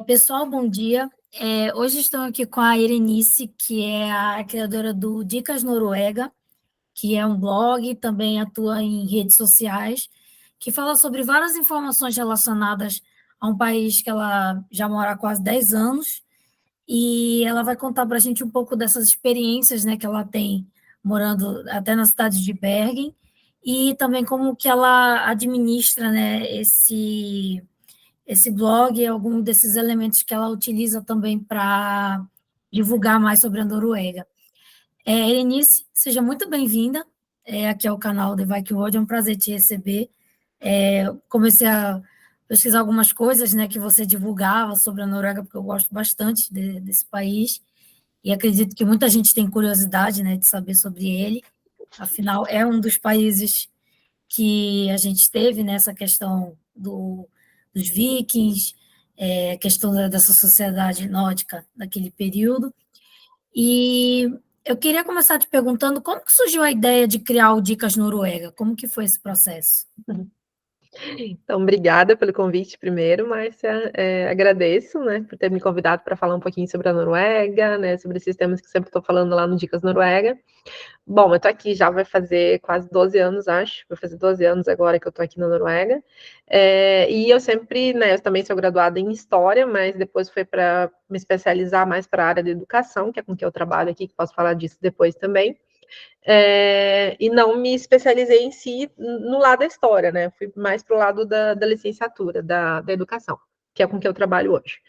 Pessoal, bom dia. Hoje estou aqui com a Irenice, que é a criadora do Dicas Noruega, que é um blog, também atua em redes sociais, que fala sobre várias informações relacionadas a um país que ela já mora há quase 10 anos, e ela vai contar para a gente um pouco dessas experiências, né, que ela tem morando até na cidade de Bergen, e também como que ela administra, né, esse blog e algum desses elementos que ela utiliza também para divulgar mais sobre a Noruega. Erenice, seja muito bem-vinda aqui ao canal The Viking World, é um prazer te receber. Comecei a pesquisar algumas coisas, né, que você divulgava sobre a Noruega, porque eu gosto bastante desse país, e acredito que muita gente tem curiosidade, né, de saber sobre ele, afinal, é um dos países que a gente teve nessa questão dos vikings, questão dessa sociedade nórdica naquele período. E eu queria começar te perguntando como que surgiu a ideia de criar o Dicas Noruega? Como que foi esse processo? Então, obrigada pelo convite primeiro, Márcia. Agradeço, né, por ter me convidado para falar um pouquinho sobre a Noruega, né, sobre esses temas que sempre estou falando lá no Dicas Noruega. Bom, eu estou aqui já vai fazer quase 12 anos, acho. Vai fazer 12 anos agora que eu estou aqui na Noruega. E eu sempre, né, eu também sou graduada em História, mas depois foi para me especializar mais para a área da educação, que é com que eu trabalho aqui, que posso falar disso depois também. E não me especializei em si no lado da história, né? Fui mais para o lado da licenciatura, da educação, que é com que eu trabalho hoje.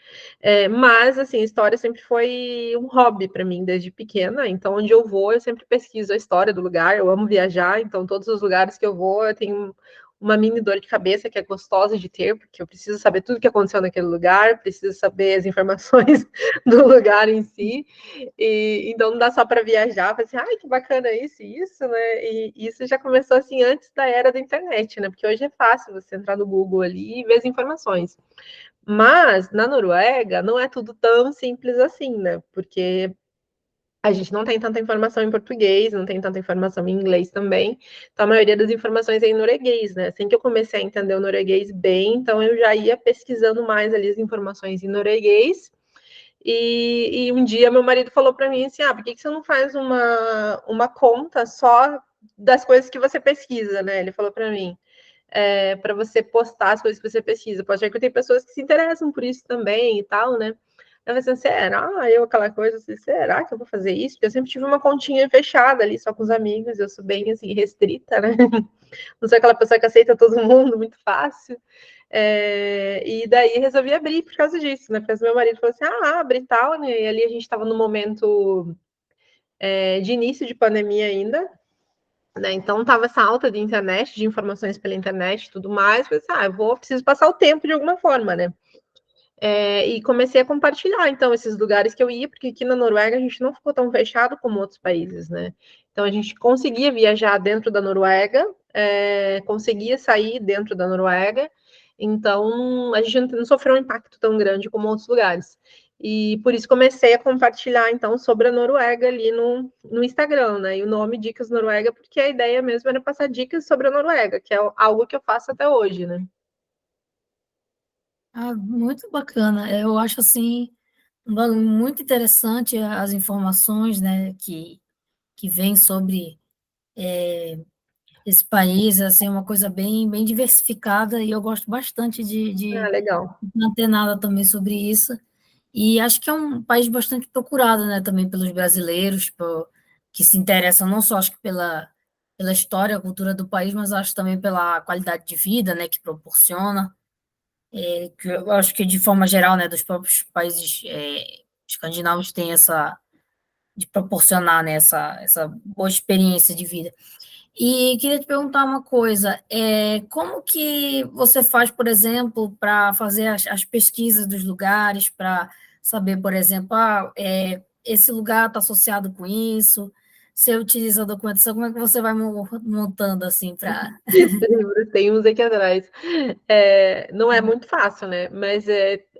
Mas, assim, história sempre foi um hobby para mim desde pequena, então onde eu vou, eu sempre pesquiso a história do lugar, eu amo viajar, então todos os lugares que eu vou, eu tenho uma mini dor de cabeça que é gostosa de ter, porque eu preciso saber tudo que aconteceu naquele lugar, preciso saber as informações do lugar em si, e então não dá só para viajar, assim, ai, que bacana isso, né? E isso já começou assim antes da era da internet, né? Porque hoje é fácil você entrar no Google ali e ver as informações. Mas na Noruega não é tudo tão simples assim, né? Porque a gente não tem tanta informação em português, não tem tanta informação em inglês também. Então, a maioria das informações é em norueguês, né? Assim que eu comecei a entender o norueguês bem, então eu já ia pesquisando mais ali as informações em norueguês. E um dia meu marido falou para mim assim: por que você não faz uma conta só das coisas que você pesquisa, né? Ele falou para mim. Para você postar as coisas que você pesquisa. Pode ser que tem pessoas que se interessam por isso também e tal, né? Eu falei assim, será? Eu, aquela coisa assim, será que eu vou fazer isso? Porque eu sempre tive uma continha fechada ali, só com os amigos, eu sou bem, assim, restrita, né? Não sou aquela pessoa que aceita todo mundo muito fácil. E daí resolvi abrir por causa disso, né? Porque meu marido falou assim, abre e tal, né? E ali a gente estava no momento de início de pandemia ainda, né? Então estava essa alta de internet, de informações pela internet e tudo mais. Falei assim, preciso passar o tempo de alguma forma, né? E comecei a compartilhar, então, esses lugares que eu ia, porque aqui na Noruega a gente não ficou tão fechado como outros países, né? Então, a gente conseguia viajar dentro da Noruega, conseguia sair dentro da Noruega, então a gente não sofreu um impacto tão grande como outros lugares. E por isso comecei a compartilhar, então, sobre a Noruega ali no Instagram, né? E o nome Dicas Noruega, porque a ideia mesmo era passar dicas sobre a Noruega, que é algo que eu faço até hoje, né? Muito bacana. Eu acho assim muito interessante as informações, né, que vêm sobre esse país, assim, uma coisa bem diversificada, e eu gosto bastante de Legal. me antenada também sobre isso. E acho que é um país bastante procurado, né, também pelos brasileiros, que se interessam não só, acho que pela história, a cultura do país, mas acho também pela qualidade de vida, né, que proporciona, que eu acho que de forma geral, né, dos próprios países escandinavos tem essa, de proporcionar, né, essa boa experiência de vida. E queria te perguntar uma coisa, como que você faz, por exemplo, para fazer as pesquisas dos lugares, para saber, por exemplo, esse lugar está associado com isso, você utiliza a documentação, como é que você vai montando assim para... Tem uns aqui atrás. Não é muito fácil, né? Mas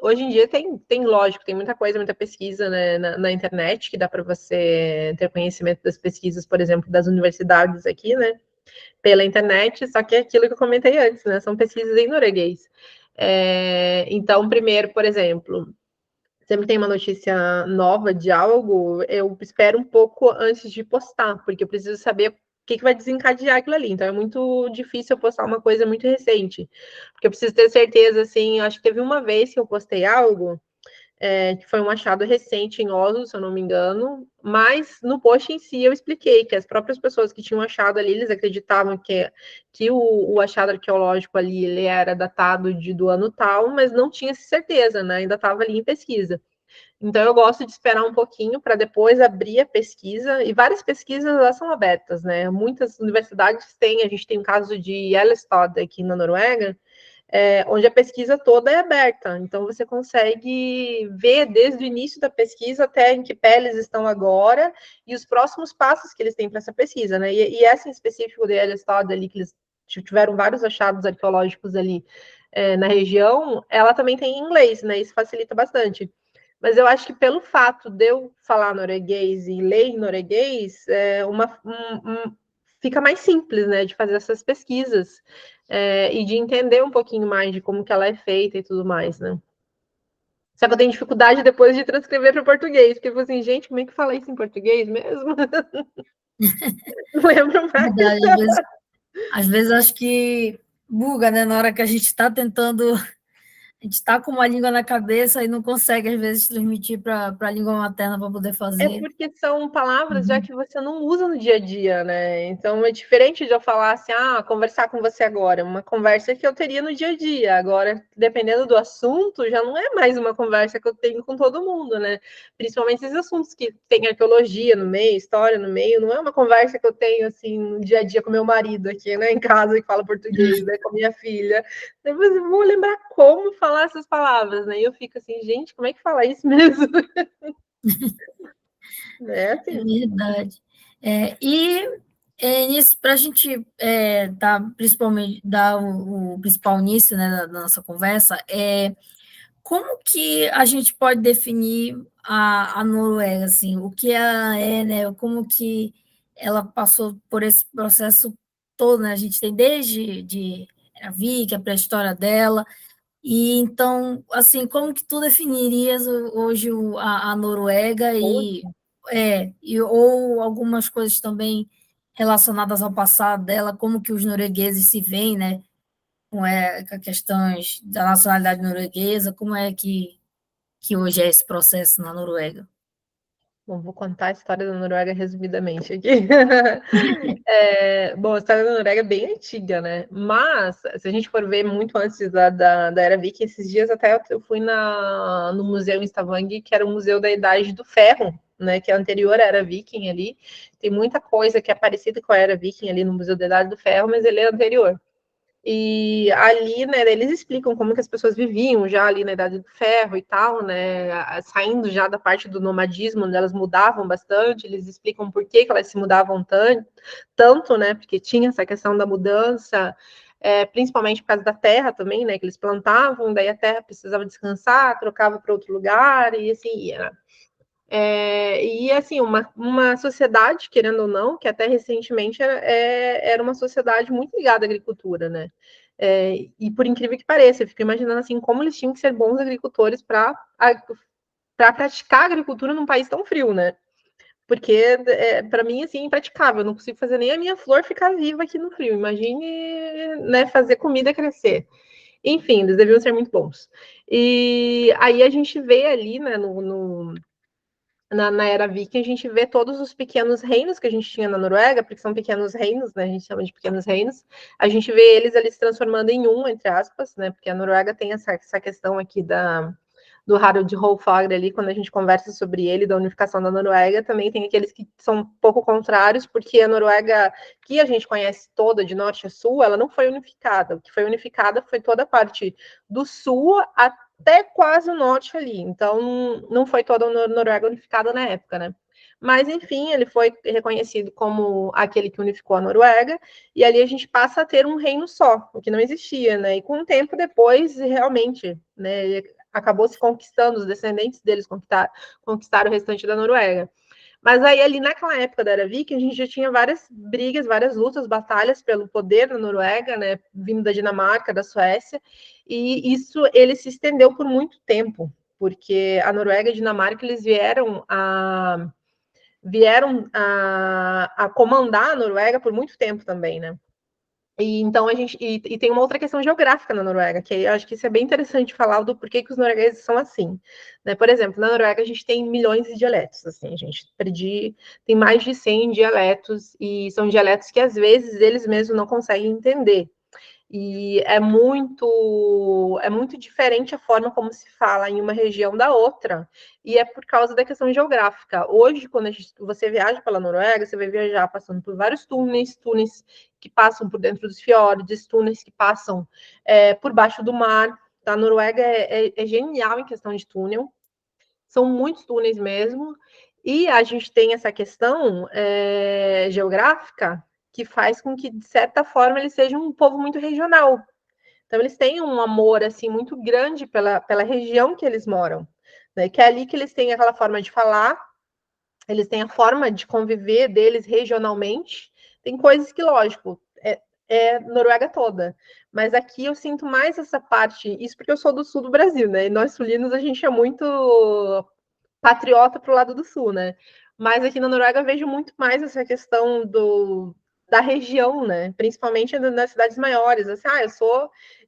hoje em dia lógico, tem muita coisa, muita pesquisa, né, na internet que dá para você ter conhecimento das pesquisas, por exemplo, das universidades aqui, né? Pela internet, só que é aquilo que eu comentei antes, né? São pesquisas em norueguês. Então, primeiro, por exemplo, sempre tem uma notícia nova de algo, eu espero um pouco antes de postar, porque eu preciso saber o que vai desencadear aquilo ali. Então, é muito difícil eu postar uma coisa muito recente, porque eu preciso ter certeza, assim, acho que teve uma vez que eu postei algo, que foi um achado recente em Oslo, se eu não me engano, mas no post em si eu expliquei que as próprias pessoas que tinham achado ali, eles acreditavam que o achado arqueológico ali, ele era datado do ano tal, mas não tinha certeza, né? Ainda estava ali em pesquisa. Então, eu gosto de esperar um pouquinho para depois abrir a pesquisa, e várias pesquisas elas são abertas, né? Muitas universidades têm, a gente tem o caso de Ellestad aqui na Noruega, onde a pesquisa toda é aberta. Então, você consegue ver desde o início da pesquisa até em que pé eles estão agora e os próximos passos que eles têm para essa pesquisa, né? E essa em específico de Ellestad ali, que eles tiveram vários achados arqueológicos ali na região, ela também tem em inglês, né? Isso facilita bastante. Mas eu acho que pelo fato de eu falar norueguês e ler em norueguês, fica mais simples, né, de fazer essas pesquisas e de entender um pouquinho mais de como que ela é feita e tudo mais, né. Só que eu tenho dificuldade depois de transcrever para o português, porque eu falo assim, gente, como é que fala isso em português mesmo? Não lembro mais. Verdade, às vezes acho que buga, né, na hora que a gente está tentando, a gente está com uma língua na cabeça e não consegue, às vezes, transmitir para a língua materna para poder É fazer. porque são palavras já que você não usa no dia a dia, né? Então é diferente de eu falar assim, conversar com você agora, uma conversa que eu teria no dia a dia. Agora, dependendo do assunto, já não é mais uma conversa que eu tenho com todo mundo, né? Principalmente esses assuntos que tem arqueologia no meio, história no meio, não é uma conversa que eu tenho assim no dia a dia com meu marido aqui, né, em casa, que fala português, né, com minha filha. Depois eu vou lembrar como falar essas palavras, né? E eu fico assim, gente, como é que fala isso mesmo? É É assim. verdade. Nisso, para a gente principalmente dar o principal início, né, da nossa conversa, como que a gente pode definir a Noruega, assim, o que ela é, né, como que ela passou por esse processo todo, né? A gente tem desde a Viking, a pré-história dela, e então, assim, como que tu definirias hoje a Noruega ou algumas coisas também relacionadas ao passado dela, como que os noruegueses se veem, né, com questões da nacionalidade norueguesa, como é que hoje é esse processo na Noruega? Bom, vou contar a história da Noruega resumidamente aqui. Bom, a história da Noruega é bem antiga, né? Mas, se a gente for ver muito antes da Era Viking, esses dias até eu fui no museu em Stavanger, que era o Museu da Idade do Ferro, né? Que é anterior à Era Viking ali. Tem muita coisa que é parecida com a Era Viking ali no Museu da Idade do Ferro, mas ele é anterior. E ali, né, eles explicam como que as pessoas viviam já ali na Idade do Ferro e tal, né, saindo já da parte do nomadismo, onde elas mudavam bastante, eles explicam por que elas se mudavam tanto, né, porque tinha essa questão da mudança, principalmente por causa da terra também, né, que eles plantavam, daí a terra precisava descansar, trocava para outro lugar, e assim ia. E assim, uma sociedade, querendo ou não, que até recentemente era uma sociedade muito ligada à agricultura, né? E por incrível que pareça, eu fico imaginando assim como eles tinham que ser bons agricultores para praticar agricultura num país tão frio, né? Porque para mim assim, impraticável, eu não consigo fazer nem a minha flor ficar viva aqui no frio. Imagine, né, fazer comida crescer. Enfim, eles deviam ser muito bons. E aí a gente vê ali, né, na era viking, a gente vê todos os pequenos reinos que a gente tinha na Noruega, porque são pequenos reinos, né? A gente chama de pequenos reinos. A gente vê eles ali se transformando em um, entre aspas, né? Porque a Noruega tem essa questão aqui do Harald Hårfagre ali, quando a gente conversa sobre ele, da unificação da Noruega, também tem aqueles que são um pouco contrários, porque a Noruega, que a gente conhece toda, de norte a sul, ela não foi unificada. O que foi unificada foi toda a parte do sul até quase o norte ali. Então, não foi toda a Noruega unificada na época, né? Mas, enfim, ele foi reconhecido como aquele que unificou a Noruega, e ali a gente passa a ter um reino só, o que não existia, né? E com o tempo depois, realmente, né, acabou se conquistando, os descendentes deles conquistaram o restante da Noruega. Mas aí, ali naquela época da Era Viking, a gente já tinha várias brigas, várias lutas, batalhas pelo poder na Noruega, né, vindo da Dinamarca, da Suécia, e isso ele se estendeu por muito tempo, porque a Noruega e a Dinamarca eles vieram a comandar a Noruega por muito tempo também, né? E então a gente e tem uma outra questão geográfica na Noruega, que eu acho que isso é bem interessante falar do porquê que os noruegueses são assim, né? Por exemplo, na Noruega a gente tem milhões de dialetos, assim, a gente tem mais de 100 dialetos e são dialetos que às vezes eles mesmos não conseguem entender. E é muito diferente a forma como se fala em uma região da outra, e é por causa da questão geográfica. Hoje, quando você viaja pela Noruega, você vai viajar passando por vários túneis que passam por dentro dos fiordes, túneis que passam por baixo do mar. A Noruega é genial em questão de túnel, são muitos túneis mesmo, e a gente tem essa questão geográfica que faz com que, de certa forma, eles sejam um povo muito regional. Então, eles têm um amor assim muito grande pela região que eles moram, né? Que é ali que eles têm aquela forma de falar, eles têm a forma de conviver deles regionalmente. Tem coisas que, lógico, é Noruega toda. Mas aqui eu sinto mais essa parte, isso porque eu sou do sul do Brasil, né? E nós sulinos, a gente é muito patriota pro lado do sul, né? Mas aqui na Noruega eu vejo muito mais essa questão da região, né? Principalmente nas cidades maiores. Assim,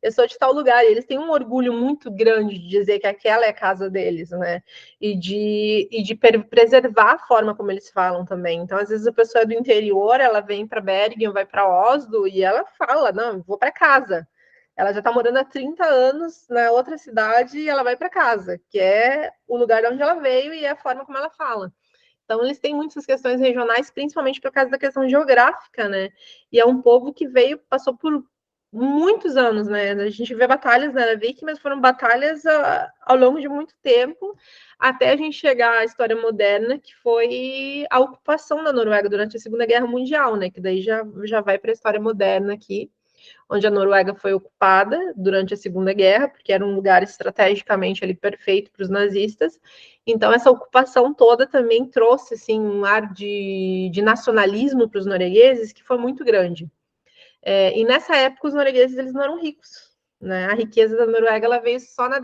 eu sou de tal lugar. E eles têm um orgulho muito grande de dizer que aquela é a casa deles, né? E de preservar a forma como eles falam também. Então, às vezes a pessoa é do interior, ela vem para Bergen, vai para Oslo e ela fala, não, vou para casa. Ela já está morando há 30 anos na outra cidade e ela vai para casa, que é o lugar de onde ela veio e é a forma como ela fala. Então, eles têm muitas questões regionais, principalmente por causa da questão geográfica, né? E é um povo que passou por muitos anos, né? A gente vê batalhas na Viking, mas foram batalhas ao longo de muito tempo, até a gente chegar à história moderna, que foi a ocupação da Noruega durante a Segunda Guerra Mundial, né? Que daí já vai para a história moderna aqui, onde a Noruega foi ocupada durante a Segunda Guerra, porque era um lugar estrategicamente ali perfeito para os nazistas. Então, essa ocupação toda também trouxe assim, um ar de nacionalismo para os noruegueses que foi muito grande. E nessa época, os noruegueses eles não eram ricos. Né? A riqueza da Noruega ela veio só na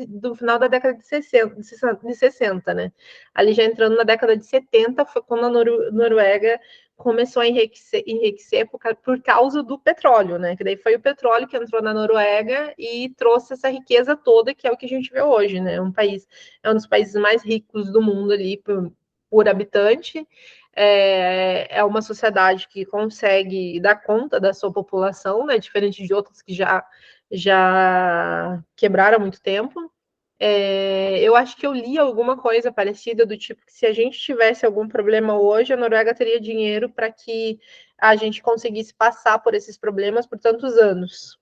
do final da década de 60, né? Ali já entrando na década de 70 foi quando a Noruega começou a enriquecer por causa do petróleo, né? Que daí foi o petróleo que entrou na Noruega e trouxe essa riqueza toda, que é o que a gente vê hoje, né? É um dos países mais ricos do mundo ali por habitante. É uma sociedade que consegue dar conta da sua população, né? Diferente de outras que já quebraram há muito tempo. Eu acho que eu li alguma coisa parecida do tipo que se a gente tivesse algum problema hoje, a Noruega teria dinheiro para que a gente conseguisse passar por esses problemas por tantos anos,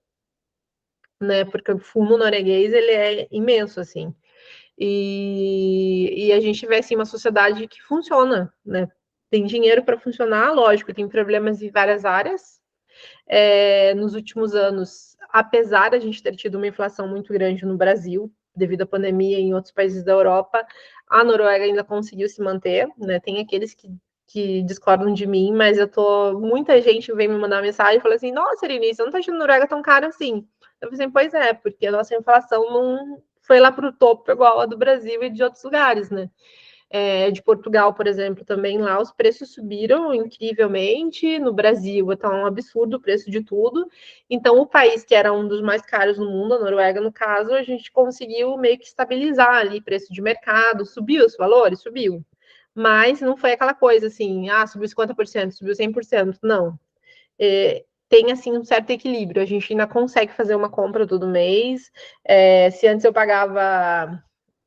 né? Porque o fundo norueguês ele é imenso, assim. E a gente vê assim uma sociedade que funciona, né? Tem dinheiro para funcionar, lógico, tem problemas em várias áreas. Nos últimos anos, apesar de a gente ter tido uma inflação muito grande no Brasil, devido à pandemia e em outros países da Europa, a Noruega ainda conseguiu se manter, né? Tem aqueles que discordam de mim, mas muita gente vem me mandar mensagem e fala assim, nossa, Irine, você não tá achando a Noruega tão cara assim? Eu falei assim, pois é, porque a nossa inflação não foi lá para o topo igual a do Brasil e de outros lugares, né? De Portugal, por exemplo, também lá os preços subiram incrivelmente. No Brasil está um absurdo o preço de tudo. Então, o país que era um dos mais caros no mundo, a Noruega, no caso, a gente conseguiu meio que estabilizar ali preço de mercado, subiu os valores, subiu. Mas não foi aquela coisa assim, subiu 50%, subiu 100%, não. Tem assim um certo equilíbrio. A gente ainda consegue fazer uma compra todo mês. Se antes eu pagava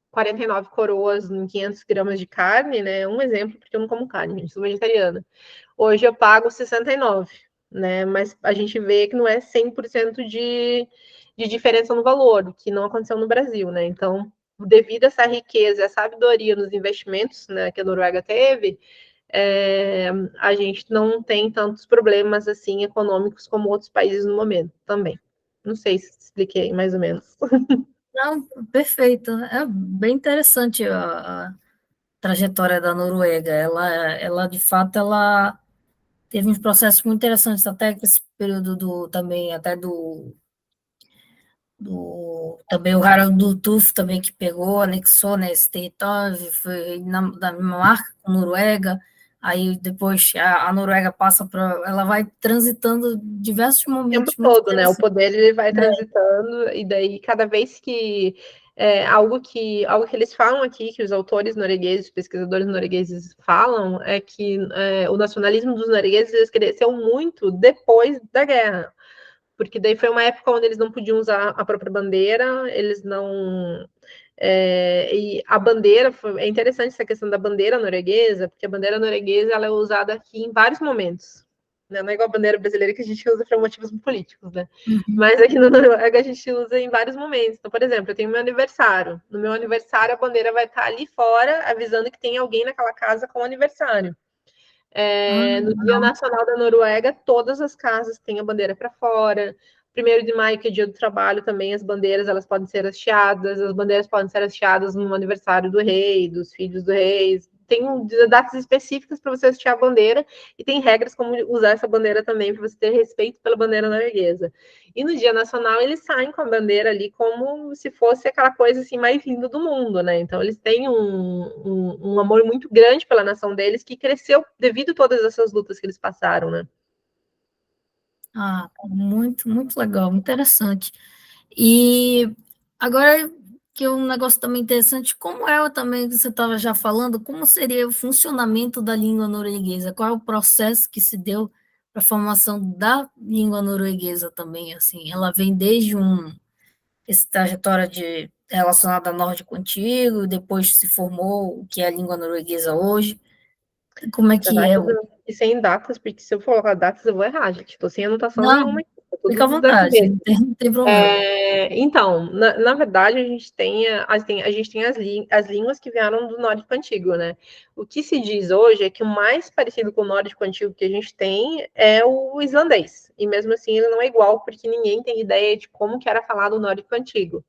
49 coroas em 500 gramas de carne, né? Um exemplo, porque eu não como carne, gente, sou vegetariana. Hoje eu pago 69, né? Mas a gente vê que não é 100% de diferença no valor, que não aconteceu no Brasil, né? Então, devido a essa riqueza, essa sabedoria nos investimentos, né, que a Noruega teve, a gente não tem tantos problemas assim econômicos como outros países no momento também. Não sei se expliquei mais ou menos. Não, perfeito. É bem interessante trajetória da Noruega. Ela de fato, ela teve uns processos muito interessantes, até com esse período também, até também o Harald Tuf também que pegou, anexou, né, esse território, foi da Dinamarca com Noruega, aí depois a Noruega passa para, ela vai transitando diversos O tempo momentos muito todo, né? O interessantes. poder ele vai transitando, e daí cada vez que algo que eles falam aqui, que os autores noruegueses, os pesquisadores noruegueses falam, é que o nacionalismo dos noruegueses cresceu muito depois da guerra, porque daí foi uma época onde eles não podiam usar a própria bandeira, eles não. E a bandeira, é interessante essa questão da bandeira norueguesa, porque a bandeira norueguesa ela é usada aqui em vários momentos. Né? Não é igual a bandeira brasileira que a gente usa para motivos políticos, né? Uhum. Mas aqui no Noruega a gente usa em vários momentos. Então, por exemplo, eu tenho meu aniversário. No meu aniversário, a bandeira vai estar ali fora, avisando que tem alguém naquela casa com aniversário. No Dia Nacional da Noruega, todas as casas têm a bandeira para fora. 1º de maio, que é dia do trabalho, também as bandeiras elas podem ser hasteadas, as bandeiras podem ser hasteadas no aniversário do rei, dos filhos do rei. Tem datas específicas para você hastear a bandeira e tem regras como usar essa bandeira também para você ter respeito pela bandeira norueguesa. E no Dia Nacional eles saem com a bandeira ali como se fosse aquela coisa assim mais linda do mundo, né? Então eles têm um amor muito grande pela nação deles que cresceu devido a todas essas lutas que eles passaram, né? Muito, muito legal, muito interessante. E agora que é um negócio também interessante, como é também que você estava já falando, como seria o funcionamento da língua norueguesa? Qual é o processo que se deu para a formação da língua norueguesa também? Assim, ela vem desde essa trajetória relacionada ao nórdico antigo, depois se formou o que é a língua norueguesa hoje. Como é Você que vai é? tudo e sem datas, porque se eu for colocar datas eu vou errar, gente. Tô sem anotação Não, nenhuma aqui, tá fica à tudo da vontade, cabeça. não tem problema. Então, na verdade, a gente tem as línguas que vieram do nórdico antigo, né? O que se diz hoje é que o mais parecido com o nórdico antigo que a gente tem é o islandês. E mesmo assim ele não é igual, porque ninguém tem ideia de como que era falado o nórdico antigo.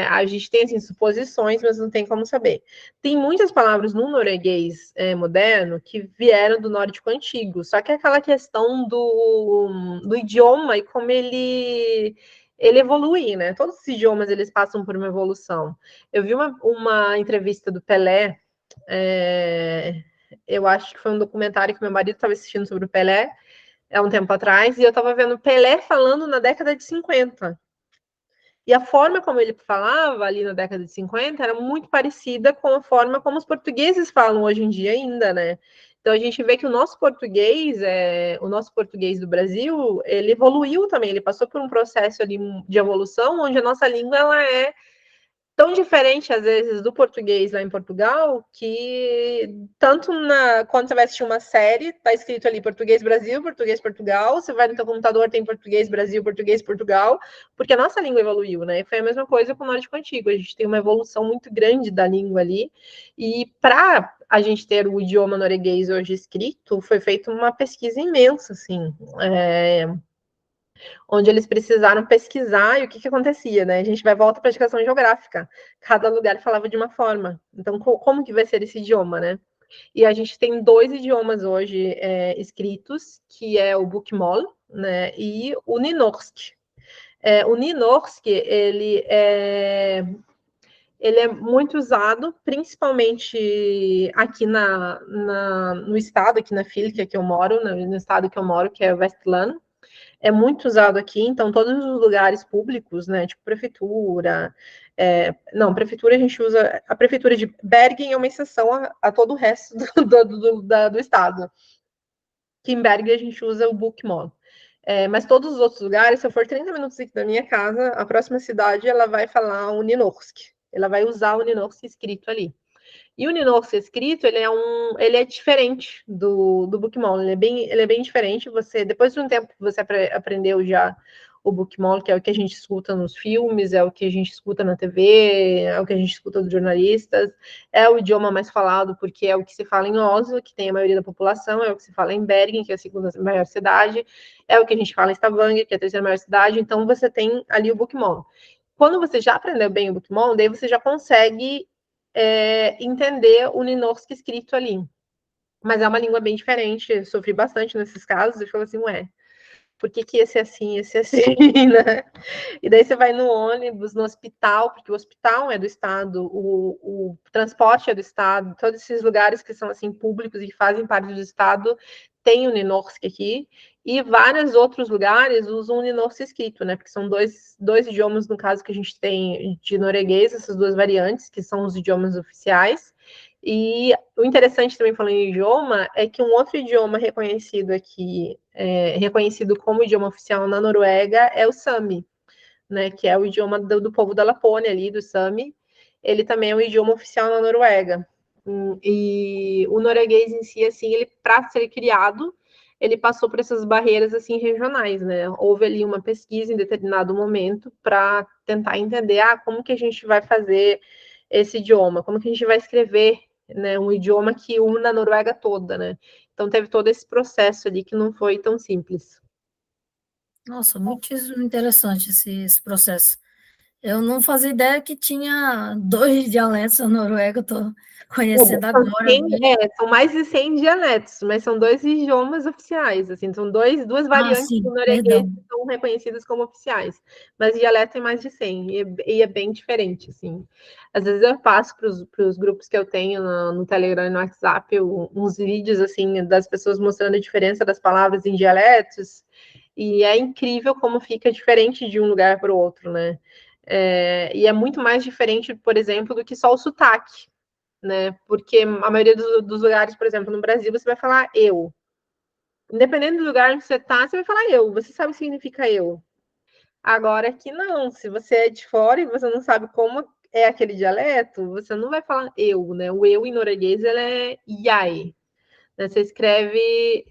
A gente tem assim, suposições, mas não tem como saber. Tem muitas palavras no norueguês moderno que vieram do nórdico antigo, só que é aquela questão do idioma e como ele evolui, né? Todos os idiomas eles passam por uma evolução. Eu vi uma entrevista do Pelé, eu acho que foi um documentário que meu marido estava assistindo sobre o Pelé há um tempo atrás, e eu estava vendo Pelé falando na década de 50. E a forma como ele falava ali na década de 50 era muito parecida com a forma como os portugueses falam hoje em dia ainda, né? Então a gente vê que o nosso português do Brasil, ele evoluiu também, ele passou por um processo ali de evolução, onde a nossa língua ela é tão diferente, às vezes, do português lá em Portugal, que tanto quando você vai assistir uma série, tá escrito ali português Brasil, português Portugal, você vai no teu computador, tem português Brasil, português Portugal, porque a nossa língua evoluiu, né? E foi a mesma coisa com o nórdico antigo, a gente tem uma evolução muito grande da língua ali, e para a gente ter o idioma norueguês hoje escrito, foi feita uma pesquisa imensa, assim, onde eles precisaram pesquisar e o que acontecia, né? A gente vai volta para a educação geográfica. Cada lugar falava de uma forma. Então, como que vai ser esse idioma, né? E a gente tem 2 idiomas hoje escritos, que é o Bokmål, né? E o Nynorsk. O Nynorsk, ele é muito usado, principalmente aqui no estado, aqui na Fylke que eu moro, no estado que eu moro, que é o Vestland, é muito usado aqui, então todos os lugares públicos, né, tipo prefeitura, não, prefeitura a gente usa, a prefeitura de Bergen é uma exceção a todo o resto do estado, que em Bergen a gente usa o Bookmon. Mas todos os outros lugares, se eu for 30 minutos aqui da minha casa, a próxima cidade, ela vai falar o Nynorsk, ela vai usar o Nynorsk escrito ali. E o Linux escrito, ele é diferente do Bookmall, ele é bem diferente. Você, depois de um tempo que você aprendeu já o Bookmall, que é o que a gente escuta nos filmes, é o que a gente escuta na TV, é o que a gente escuta dos jornalistas, é o idioma mais falado, porque é o que se fala em Oslo, que tem a maioria da população, é o que se fala em Bergen, que é a segunda maior cidade, é o que a gente fala em Stavanger, que é a terceira maior cidade, então você tem ali o Bookmall. Quando você já aprendeu bem o Bookmall, daí você já consegue entender o Nynorsk escrito ali. Mas é uma língua bem diferente, eu sofri bastante nesses casos, eu falo assim, ué, por que esse é assim, esse é assim, né? E daí você vai no ônibus, no hospital, porque o hospital é do Estado, o transporte é do Estado, todos esses lugares que são assim públicos e que fazem parte do Estado tem o Nynorsk aqui, e vários outros lugares usam o Nynorsk escrito, né? Porque são dois idiomas, no caso, que a gente tem de norueguês, essas duas variantes, que são os idiomas oficiais. E o interessante também falando em idioma é que um outro idioma reconhecido aqui, reconhecido como idioma oficial na Noruega, é o Sami, né? Que é o idioma do povo da Lapônia ali, do Sami. Ele também é um idioma oficial na Noruega. E o norueguês em si, assim, ele para ser criado, ele passou por essas barreiras assim regionais, né? Houve ali uma pesquisa em determinado momento para tentar entender como que a gente vai fazer esse idioma, como que a gente vai escrever, né, um idioma que une a Noruega toda, né? Então teve todo esse processo ali que não foi tão simples. Nossa, muito interessante esse processo. Eu não fazia ideia que tinha dois dialetos na Noruega, estou conhecendo São, agora. são mais de 100 dialetos, mas são dois idiomas oficiais, assim, são duas Ah, variantes do sim, norueguês perdão. que são reconhecidas como oficiais, mas dialeto tem mais de 100, e é bem diferente, assim. Às vezes eu passo para os grupos que eu tenho no Telegram e no WhatsApp uns vídeos, assim, das pessoas mostrando a diferença das palavras em dialetos, e é incrível como fica diferente de um lugar para o outro, né? E é muito mais diferente, por exemplo, do que só o sotaque, né? Porque a maioria dos lugares, por exemplo, no Brasil, você vai falar eu. Independente do lugar onde você está, você vai falar eu. Você sabe o que significa eu. Agora aqui não. Se você é de fora e você não sabe como é aquele dialeto, você não vai falar eu, né? O eu em norueguês ele é jeg. Né? Você escreve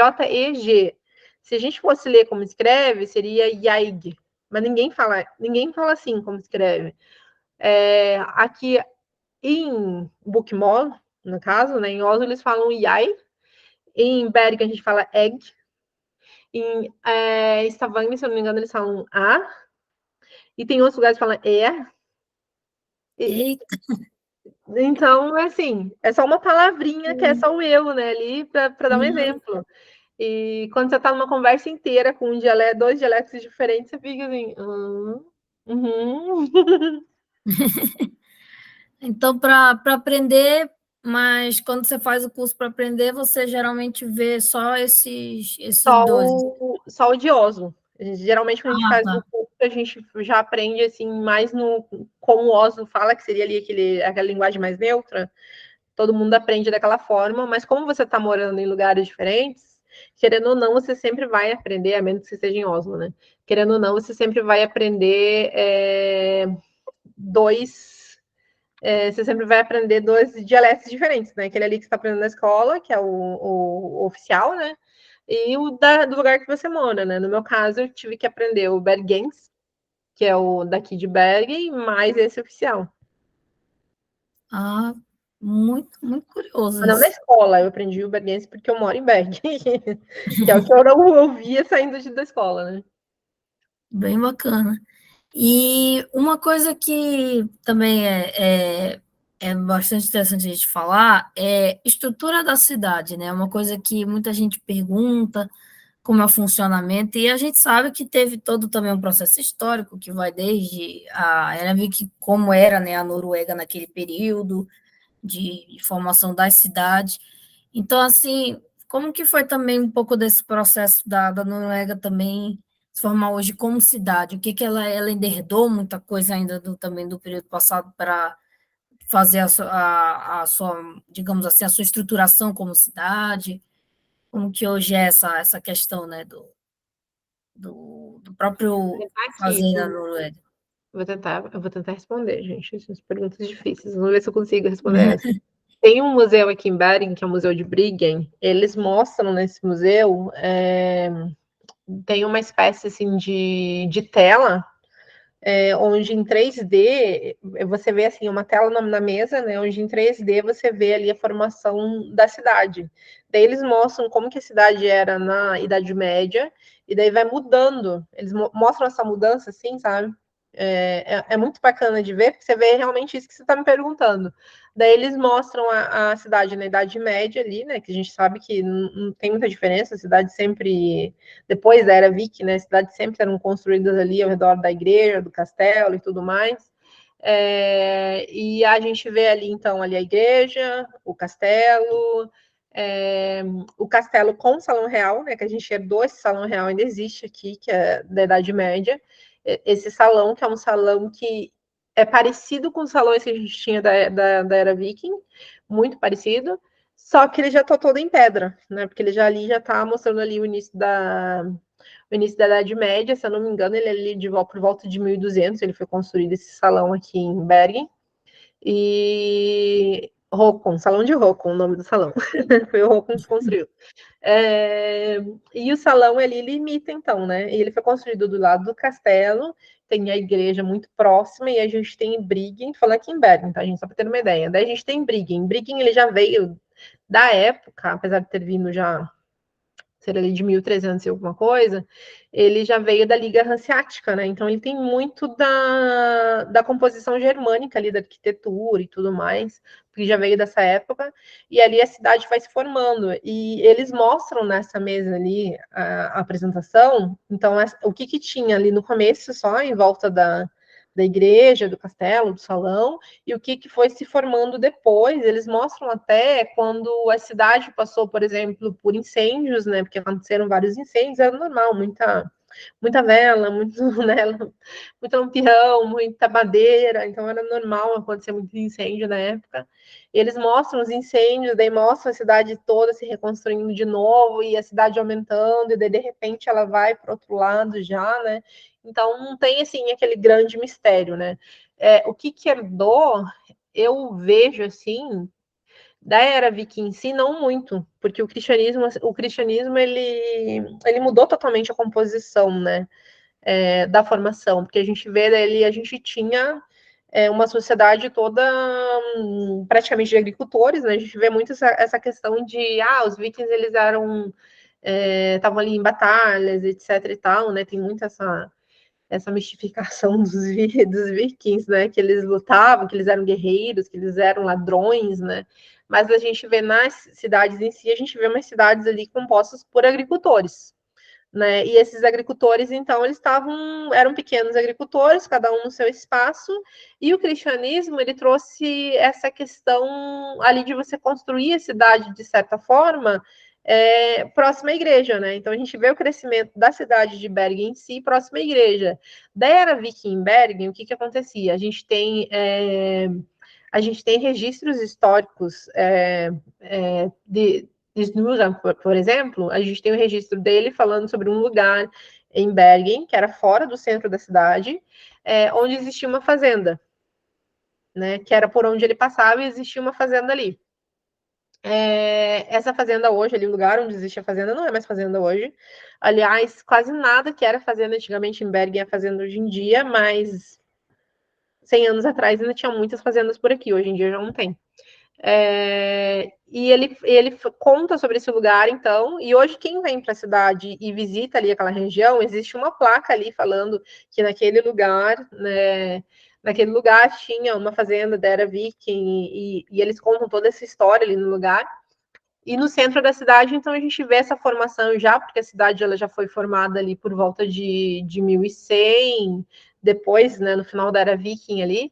J-E-G. Se a gente fosse ler como escreve, seria Jaig. Mas ninguém fala assim como escreve. Aqui em Bookmall, no caso, né, em Oslo eles falam Yai, em Bergen a gente fala Egg, em Stavanger, se eu não me engano, eles falam A, e tem outros lugares que falam E, Eita, então, assim, é só uma palavrinha que é só o eu, né, ali, para dar um uhum. exemplo. E quando você está numa conversa inteira com dois dialetos diferentes, você fica assim. Uhum. Então, para aprender, mas quando você faz o curso para aprender, você geralmente vê só esses Só dois. só o de Oslo. Geralmente, quando a gente Ah, faz tá. o curso, a gente já aprende assim mais como o Oslo fala, que seria ali aquela linguagem mais neutra. Todo mundo aprende daquela forma, mas como você está morando em lugares diferentes, querendo ou não, você sempre vai aprender, a menos que você esteja em Oslo, né? Querendo ou não, você sempre vai aprender dois. Você sempre vai aprender dois dialetos diferentes, né? Aquele ali que você está aprendendo na escola, que é o oficial, né? E do lugar que você mora, né? No meu caso, eu tive que aprender o bergense, que é o daqui de Bergen, mais esse oficial. Ah, muito, muito curioso Mas não na isso. escola, eu aprendi o bergense porque eu moro em Bergen, que é o que eu não ouvia saindo da escola, né? Bem bacana. E uma coisa que também é bastante interessante a gente falar é estrutura da cidade, né? Uma coisa que muita gente pergunta como é o funcionamento, e a gente sabe que teve todo também um processo histórico que vai desde que como era, né, a Noruega naquele período de formação das cidades. Então, assim, como que foi também um pouco desse processo da Noruega também se formar hoje como cidade? O que que ela ainda herdou muita coisa ainda também do período passado para fazer a sua, digamos assim, a sua estruturação como cidade? Como que hoje é essa questão, né, do Vou próprio tentar aqui, fazer na Noruega? eu vou tentar responder, gente. Essas perguntas difíceis. Vamos ver se eu consigo responder essa. Tem um museu aqui em Bergen, que é o Museu de Briggen. Eles mostram nesse museu, tem uma espécie assim de tela, onde em 3D você vê assim uma tela na mesa, né, onde em 3D você vê ali a formação da cidade. Daí eles mostram como que a cidade era na Idade Média, e daí vai mudando. Eles mostram essa mudança assim, sabe? é muito bacana de ver, porque você vê realmente isso que você está me perguntando. Daí eles mostram a cidade na Idade Média ali, né? Que a gente sabe que não tem muita diferença, a cidade sempre, depois da Era Viking, né? As cidades sempre eram construídas ali ao redor da igreja, do castelo e tudo mais. E a gente vê ali, então, ali a igreja, o castelo com o Salão Real, né? Que a gente herdou, esse Salão Real ainda existe aqui, que é da Idade Média. Esse salão, que é um salão que é parecido com os salões que a gente tinha da Era Viking, muito parecido, só que ele já está todo em pedra, né? Porque ele já ali já está mostrando ali o início da Idade Média, se eu não me engano, ele é ali por volta de 1200, ele foi construído esse salão aqui em Bergen. E Håkon, Salão de Håkon, o nome do salão. Foi o Håkon que construiu. E o salão ele limita, então, né? E ele foi construído do lado do castelo, tem a igreja muito próxima, e a gente tem Briggen, falando aqui em Bergen, tá, gente? Só para ter uma ideia. Daí a gente tem Briggen. Briggen ele já veio da época, apesar de ter vindo já ser ali de 1300 e alguma coisa, ele já veio da Liga Hanseática, né? Então ele tem muito da composição germânica ali, da arquitetura e tudo mais, porque já veio dessa época, e ali a cidade vai se formando. E eles mostram nessa mesa ali a apresentação, então o que tinha ali no começo, só em volta da igreja, do castelo, do salão, e o que foi se formando depois. Eles mostram até quando a cidade passou, por exemplo, por incêndios, né? Porque aconteceram vários incêndios, era normal, muita vela, né, muito lampião, muita madeira, então era normal acontecer muito incêndio na época. Eles mostram os incêndios, daí mostram a cidade toda se reconstruindo de novo, e a cidade aumentando, e daí de repente ela vai para o outro lado já, né? Então não tem assim aquele grande mistério, né? O que herdou, eu vejo assim, da era viking em si, não muito, porque o cristianismo ele mudou totalmente a composição, né, da formação, porque a gente vê a gente tinha uma sociedade toda praticamente de agricultores, né, a gente vê muito essa questão de, os vikings eles eram, estavam ali em batalhas, etc e tal, né, tem muito essa mistificação dos vikings, né? Que eles lutavam, que eles eram guerreiros, que eles eram ladrões, né? Mas a gente vê nas cidades em si, a gente vê umas cidades ali compostas por agricultores, né? E esses agricultores, então, eram pequenos agricultores, cada um no seu espaço, e o cristianismo, ele trouxe essa questão ali de você construir a cidade de certa forma, próxima à igreja, né? Então a gente vê o crescimento da cidade de Bergen em si, próxima à igreja. Da era viking em Bergen, o que acontecia? A gente tem registros históricos de Snuran, por exemplo, a gente tem o registro dele falando sobre um lugar em Bergen, que era fora do centro da cidade, onde existia uma fazenda, né? Que era por onde ele passava e existia uma fazenda ali. Essa fazenda hoje, ali o lugar onde existe a fazenda, não é mais fazenda hoje. Aliás, quase nada que era fazenda antigamente em Bergen é fazenda hoje em dia, mas 100 anos atrás ainda tinha muitas fazendas por aqui, hoje em dia já não tem. E ele conta sobre esse lugar, então, e hoje quem vem para a cidade e visita ali aquela região, existe uma placa ali falando que naquele lugar, né, naquele lugar tinha uma fazenda da era viking, e eles contam toda essa história ali no lugar. E no centro da cidade, então, a gente vê essa formação já, porque a cidade ela já foi formada ali por volta de 1100, depois, né, no final da era viking ali,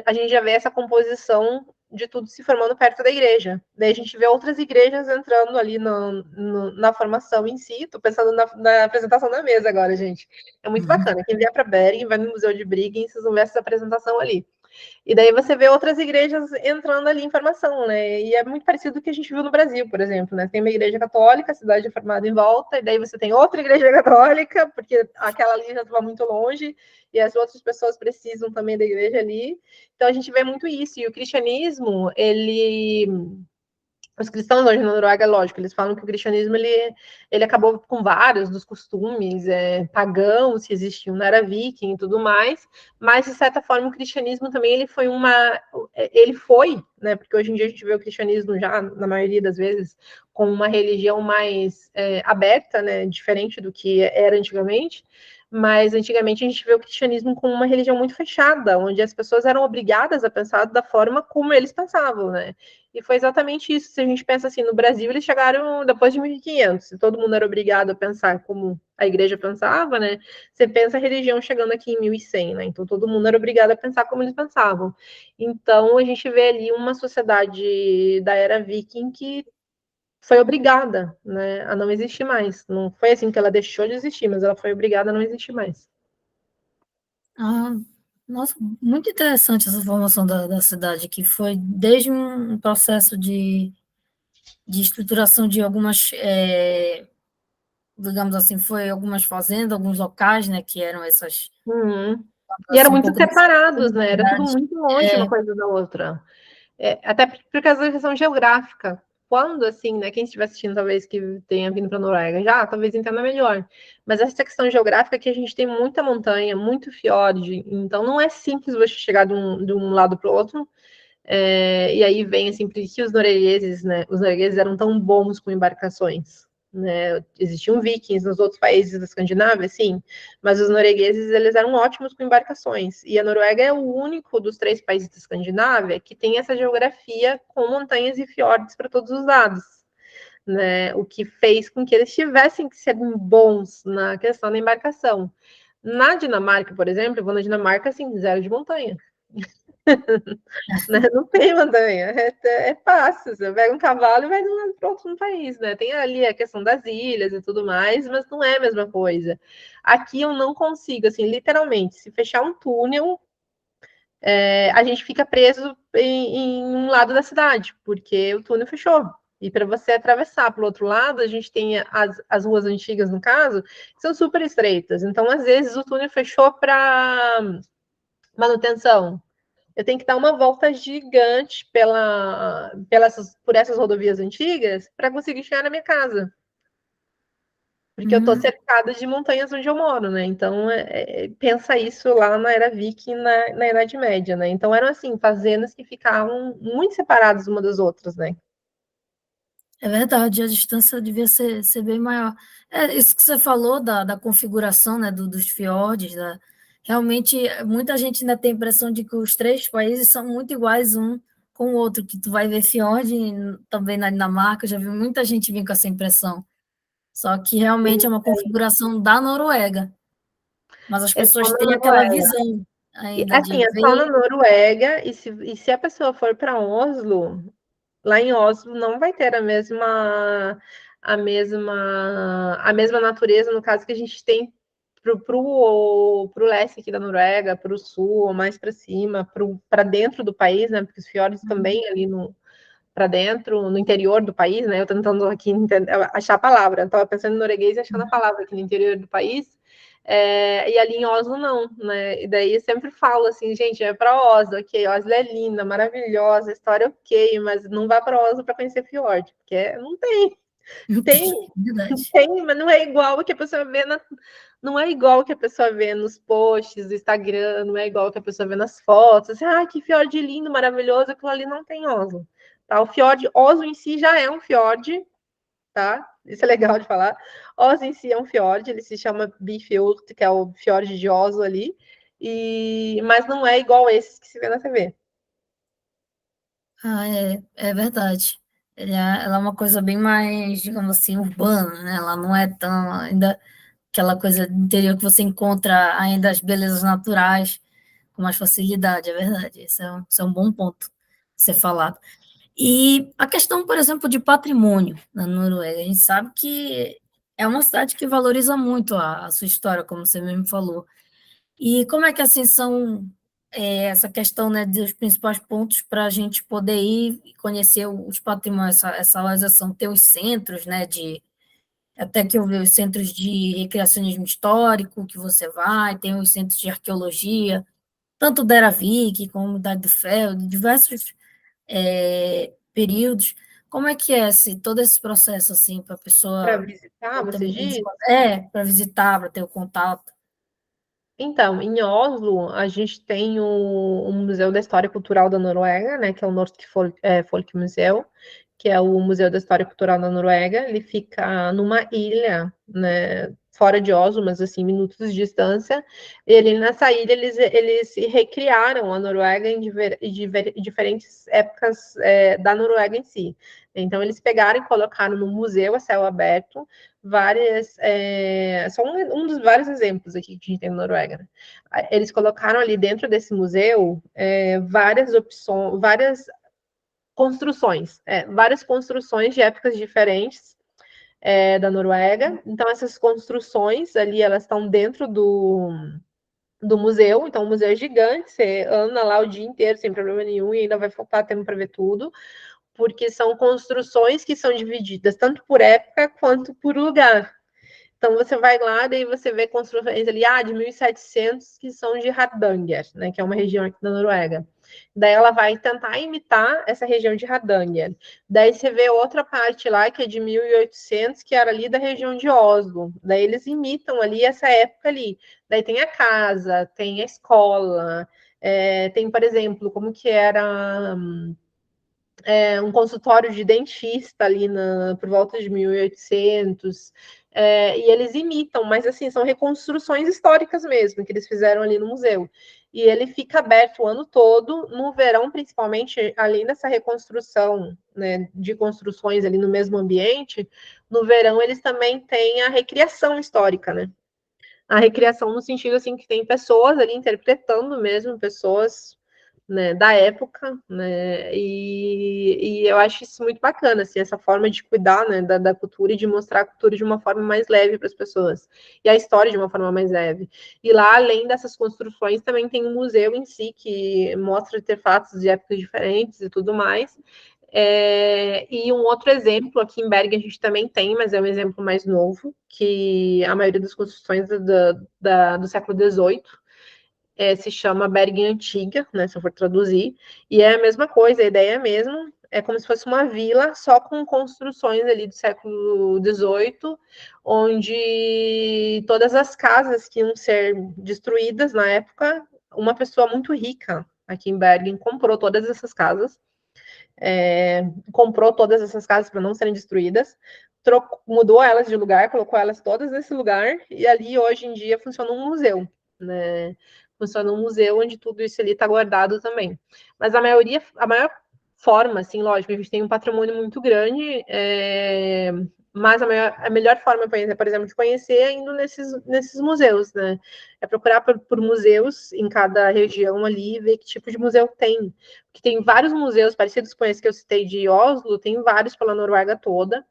a gente já vê essa composição de tudo se formando perto da igreja. Daí a gente vê outras igrejas entrando ali na formação em si. Estou pensando na apresentação da mesa agora, gente. É muito bacana. Quem vier para Bergen, vai no Museu de Briggen, vocês vão ver essa apresentação ali. E daí você vê outras igrejas entrando ali em formação, né? E é muito parecido com o que a gente viu no Brasil, por exemplo, né? Tem uma igreja católica, a cidade é formada em volta, e daí você tem outra igreja católica, porque aquela ali já estava muito longe, e as outras pessoas precisam também da igreja ali. Então a gente vê muito isso. E o cristianismo, os cristãos hoje na Noruega, lógico, eles falam que o cristianismo ele acabou com vários dos costumes pagãos que existiam na era viking e tudo mais, mas de certa forma o cristianismo também ele foi, né? Porque hoje em dia a gente vê o cristianismo já na maioria das vezes com uma religião mais aberta, né? Diferente do que era antigamente. mas antigamente a gente vê o cristianismo como uma religião muito fechada, onde as pessoas eram obrigadas a pensar da forma como eles pensavam, né? E foi exatamente isso. Se a gente pensa assim, no Brasil eles chegaram depois de 1500, e todo mundo era obrigado a pensar como a igreja pensava, né? Você pensa a religião chegando aqui em 1100, né? Então todo mundo era obrigado a pensar como eles pensavam. Então a gente vê ali uma sociedade da era viking que foi obrigada, né, a não existir mais. Não foi assim que ela deixou de existir, mas ela foi obrigada a não existir mais. Ah, nossa, muito interessante essa formação da cidade, que foi desde um processo de estruturação de algumas, digamos assim, foi algumas fazendas, alguns locais, né, que eram essas, Uhum. E eram assim, um muito pouco dessas separados, né? Era tudo comunidades. muito longe uma É, coisa da outra. Até por causa da questão geográfica. Quando, assim, né, quem estiver assistindo, talvez que tenha vindo para a Noruega já, talvez entenda melhor. Mas essa questão geográfica é que a gente tem muita montanha, muito fiord, então não é simples você chegar de um lado para o outro. E aí vem assim, por que os noruegueses, né? Os noruegueses eram tão bons com embarcações, né? Existiam vikings nos outros países da Escandinávia, sim, mas os noruegueses eles eram ótimos com embarcações. E a Noruega é o único dos 3 países da Escandinávia que tem essa geografia com montanhas e fiordes para todos os lados. Né, o que fez com que eles tivessem que ser bons na questão da embarcação. Na Dinamarca, por exemplo, eu vou na Dinamarca, assim, zero de montanha. Né? Não tem montanha, é fácil. Você pega um cavalo e vai de um lado para outro no país, né? Tem ali a questão das ilhas e tudo mais, mas não é a mesma coisa. Aqui eu não consigo, assim, literalmente, se fechar um túnel, a gente fica preso em um lado da cidade, porque o túnel fechou. E para você atravessar para o outro lado, a gente tem as ruas antigas, no caso, que são super estreitas. Então, às vezes, o túnel fechou para manutenção. Eu tenho que dar uma volta gigante por essas rodovias antigas para conseguir chegar na minha casa. Porque eu estou hum, cercada de montanhas onde eu moro, né? Então, pensa isso lá na Era Viking, na Idade Média, né? Então, eram, assim, fazendas que ficavam muito separadas uma das outras, né? é verdade, a distância devia ser bem maior. É isso que você falou da configuração, né, dos fiordes, realmente muita gente ainda tem a impressão de que os 3 países são muito iguais um com o outro, que tu vai ver fiord também na Dinamarca, eu já vi muita gente vir com essa impressão. Só que realmente é uma configuração da Noruega, mas as É só pessoas na têm aquela Noruega. visão ainda de Assim, é só na ver. Noruega, e se a pessoa for para Oslo, lá em Oslo não vai ter a mesma natureza, no caso que a gente tem pro leste aqui da Noruega, para o sul, ou mais para cima, para dentro do país, né? Porque os fiordes também ali no para dentro, no interior do país, né? Eu tentando aqui achar a palavra, estava pensando em norueguês e achando a palavra aqui no interior do país. E ali em Oslo não, né? E daí eu sempre falo assim, gente, é para Oslo, ok, Oslo é linda, maravilhosa, história ok, mas não vá para Oslo para conhecer fiord, porque não tem, Não tem, tem, verdade. tem, mas não é igual o que a pessoa vê não é igual o que a pessoa vê nos posts do Instagram, não é igual o que a pessoa vê nas fotos. Assim, que fiord lindo, maravilhoso, aquilo ali não tem Oslo. Tá? O fiord, Oslo em si já é um fiord, tá? Isso é legal de falar. Oslo em si é um fiord, ele se chama Bifjord, que é o fiord de Oslo ali, mas não é igual esses que se vê na TV. Ah, é verdade. Ela é uma coisa bem mais, digamos assim, urbana, né? Ela não é tão ainda aquela coisa do interior que você encontra ainda as belezas naturais com mais facilidade, é verdade. Isso é um bom ponto ser falado. E a questão, por exemplo, de patrimônio na Noruega, a gente sabe que é uma cidade que valoriza muito a sua história, como você mesmo falou. E como é que assim são essa questão, né, dos principais pontos para a gente poder ir e conhecer os patrimônios, essa valorização, ter os centros, né, até que eu vi os centros de recreacionismo histórico que você vai, tem os centros de arqueologia, tanto da Era Viking como da do Fel, de diversos períodos. Como é que é todo esse processo assim para a Para pessoa visitar, você também diz? para visitar, para ter o contato? Então, em Oslo, a gente tem o Museu da História Cultural da Noruega, né, que é o Norsk Folkemuseum, que é o Museu da História Cultural da Noruega. Ele fica numa ilha, né, fora de Oslo, mas assim, minutos de distância. E ali nessa ilha, eles recriaram a Noruega em diferentes épocas da Noruega em si. Então, eles pegaram e colocaram no museu a céu aberto várias. Só um dos vários exemplos aqui que a gente tem na Noruega. Né? Eles colocaram ali dentro desse museu várias opções, várias construções de épocas diferentes da Noruega. Então, essas construções ali, elas estão dentro do museu. Então, o museu é gigante, você anda lá o dia inteiro sem problema nenhum e ainda vai faltar tempo para ver tudo, porque são construções que são divididas tanto por época quanto por lugar. Então, você vai lá, daí você vê construções ali, de 1700, que são de Hardanger, né, que é uma região aqui da Noruega. Daí ela vai tentar imitar essa região de Hardanger. Daí você vê outra parte lá, que é de 1800, que era ali da região de Oslo. Daí eles imitam ali essa época ali. Daí tem a casa, tem a escola, tem, por exemplo, como que era um consultório de dentista ali por volta de 1800, e eles imitam, mas assim, são reconstruções históricas mesmo, que eles fizeram ali no museu. E ele fica aberto o ano todo, no verão, principalmente, além dessa reconstrução, né, de construções ali no mesmo ambiente, no verão eles também têm a recriação histórica, né? A recriação no sentido assim que tem pessoas ali interpretando mesmo, pessoas, né, da época, né, e eu acho isso muito bacana, assim, essa forma de cuidar, né, da cultura e de mostrar a cultura de uma forma mais leve para as pessoas, e a história de uma forma mais leve. E lá, além dessas construções, também tem um museu em si, que mostra artefatos de épocas diferentes e tudo mais, e um outro exemplo, aqui em Bergen a gente também tem, mas é um exemplo mais novo, que a maioria das construções do século XVIII se chama Bergen Antiga, né, se eu for traduzir, e é a mesma coisa, a ideia é a mesma, é como se fosse uma vila, só com construções ali do século XVIII, onde todas as casas que iam ser destruídas na época, uma pessoa muito rica aqui em Bergen comprou todas essas casas, comprou todas essas casas para não serem destruídas, mudou elas de lugar, colocou elas todas nesse lugar, e ali hoje em dia funciona um museu, né? Funciona um museu onde tudo isso ali está guardado também. Mas a maior forma, assim, lógico, a gente tem um patrimônio muito grande, mas a melhor forma, por exemplo, de conhecer é indo nesses museus, né? É procurar por museus em cada região ali e ver que tipo de museu tem. Porque tem vários museus parecidos com esse que eu citei de Oslo, tem vários pela Noruega toda.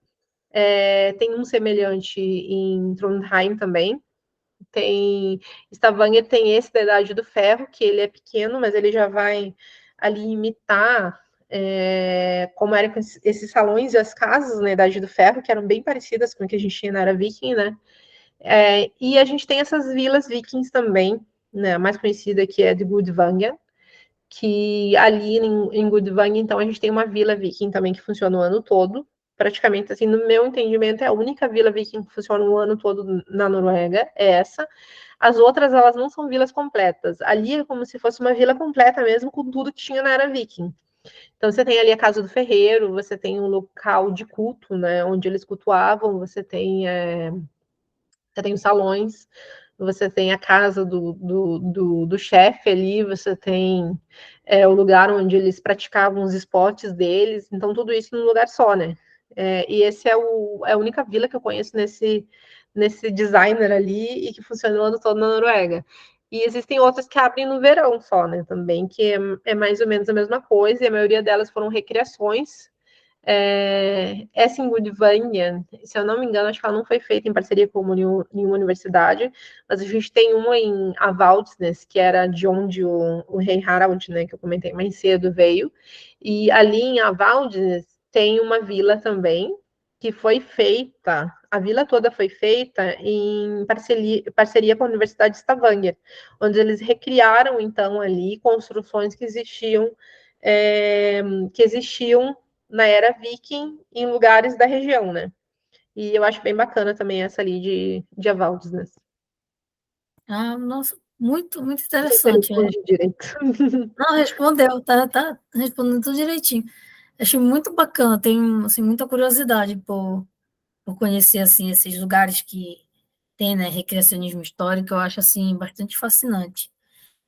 Tem um semelhante em Trondheim também. Tem Stavanger tem esse da Idade do Ferro, que ele é pequeno, mas ele já vai ali imitar como eram esses salões e as casas na Idade do Ferro, que eram bem parecidas com o que a gente tinha na Era Viking, né? E a gente tem essas vilas vikings também, né? A mais conhecida que é de Gudvangen, que ali em Gudvangen, então, a gente tem uma vila viking também que funciona o ano todo. Praticamente, assim, no meu entendimento, é a única vila viking que funciona o ano todo na Noruega, é essa. As outras, elas não são vilas completas. Ali é como se fosse uma vila completa mesmo, com tudo que tinha na era viking. Então, você tem ali a casa do ferreiro, você tem um local de culto, né, onde eles cultuavam, você tem os salões, você tem a casa do chefe ali, você tem o lugar onde eles praticavam os esportes deles, então tudo isso num lugar só, né? E esse é a única vila que eu conheço nesse designer ali e que funciona o ano todo na Noruega. E existem outras que abrem no verão só, né? Também, que é mais ou menos a mesma coisa, e a maioria delas foram recriações essa em Gudvangen, se eu não me engano, acho que ela não foi feita em parceria com nenhuma universidade, mas a gente tem uma em Avaldsnes, que era de onde o rei Harald, né, que eu comentei mais cedo, veio, e ali em Avaldsnes tem uma vila também, que foi feita, a vila toda foi feita em parceria com a Universidade de Stavanger, onde eles recriaram, então, ali construções que existiam na era viking em lugares da região, né? E eu acho bem bacana também essa ali de Avaldsnes. Né? Nossa, muito, muito Não sei se eu interessante. respondi direito. Não, respondeu, tá respondendo tudo direitinho. Achei muito bacana, tenho assim, muita curiosidade por conhecer assim, esses lugares que tem, né, recreacionismo histórico, eu acho, assim, bastante fascinante.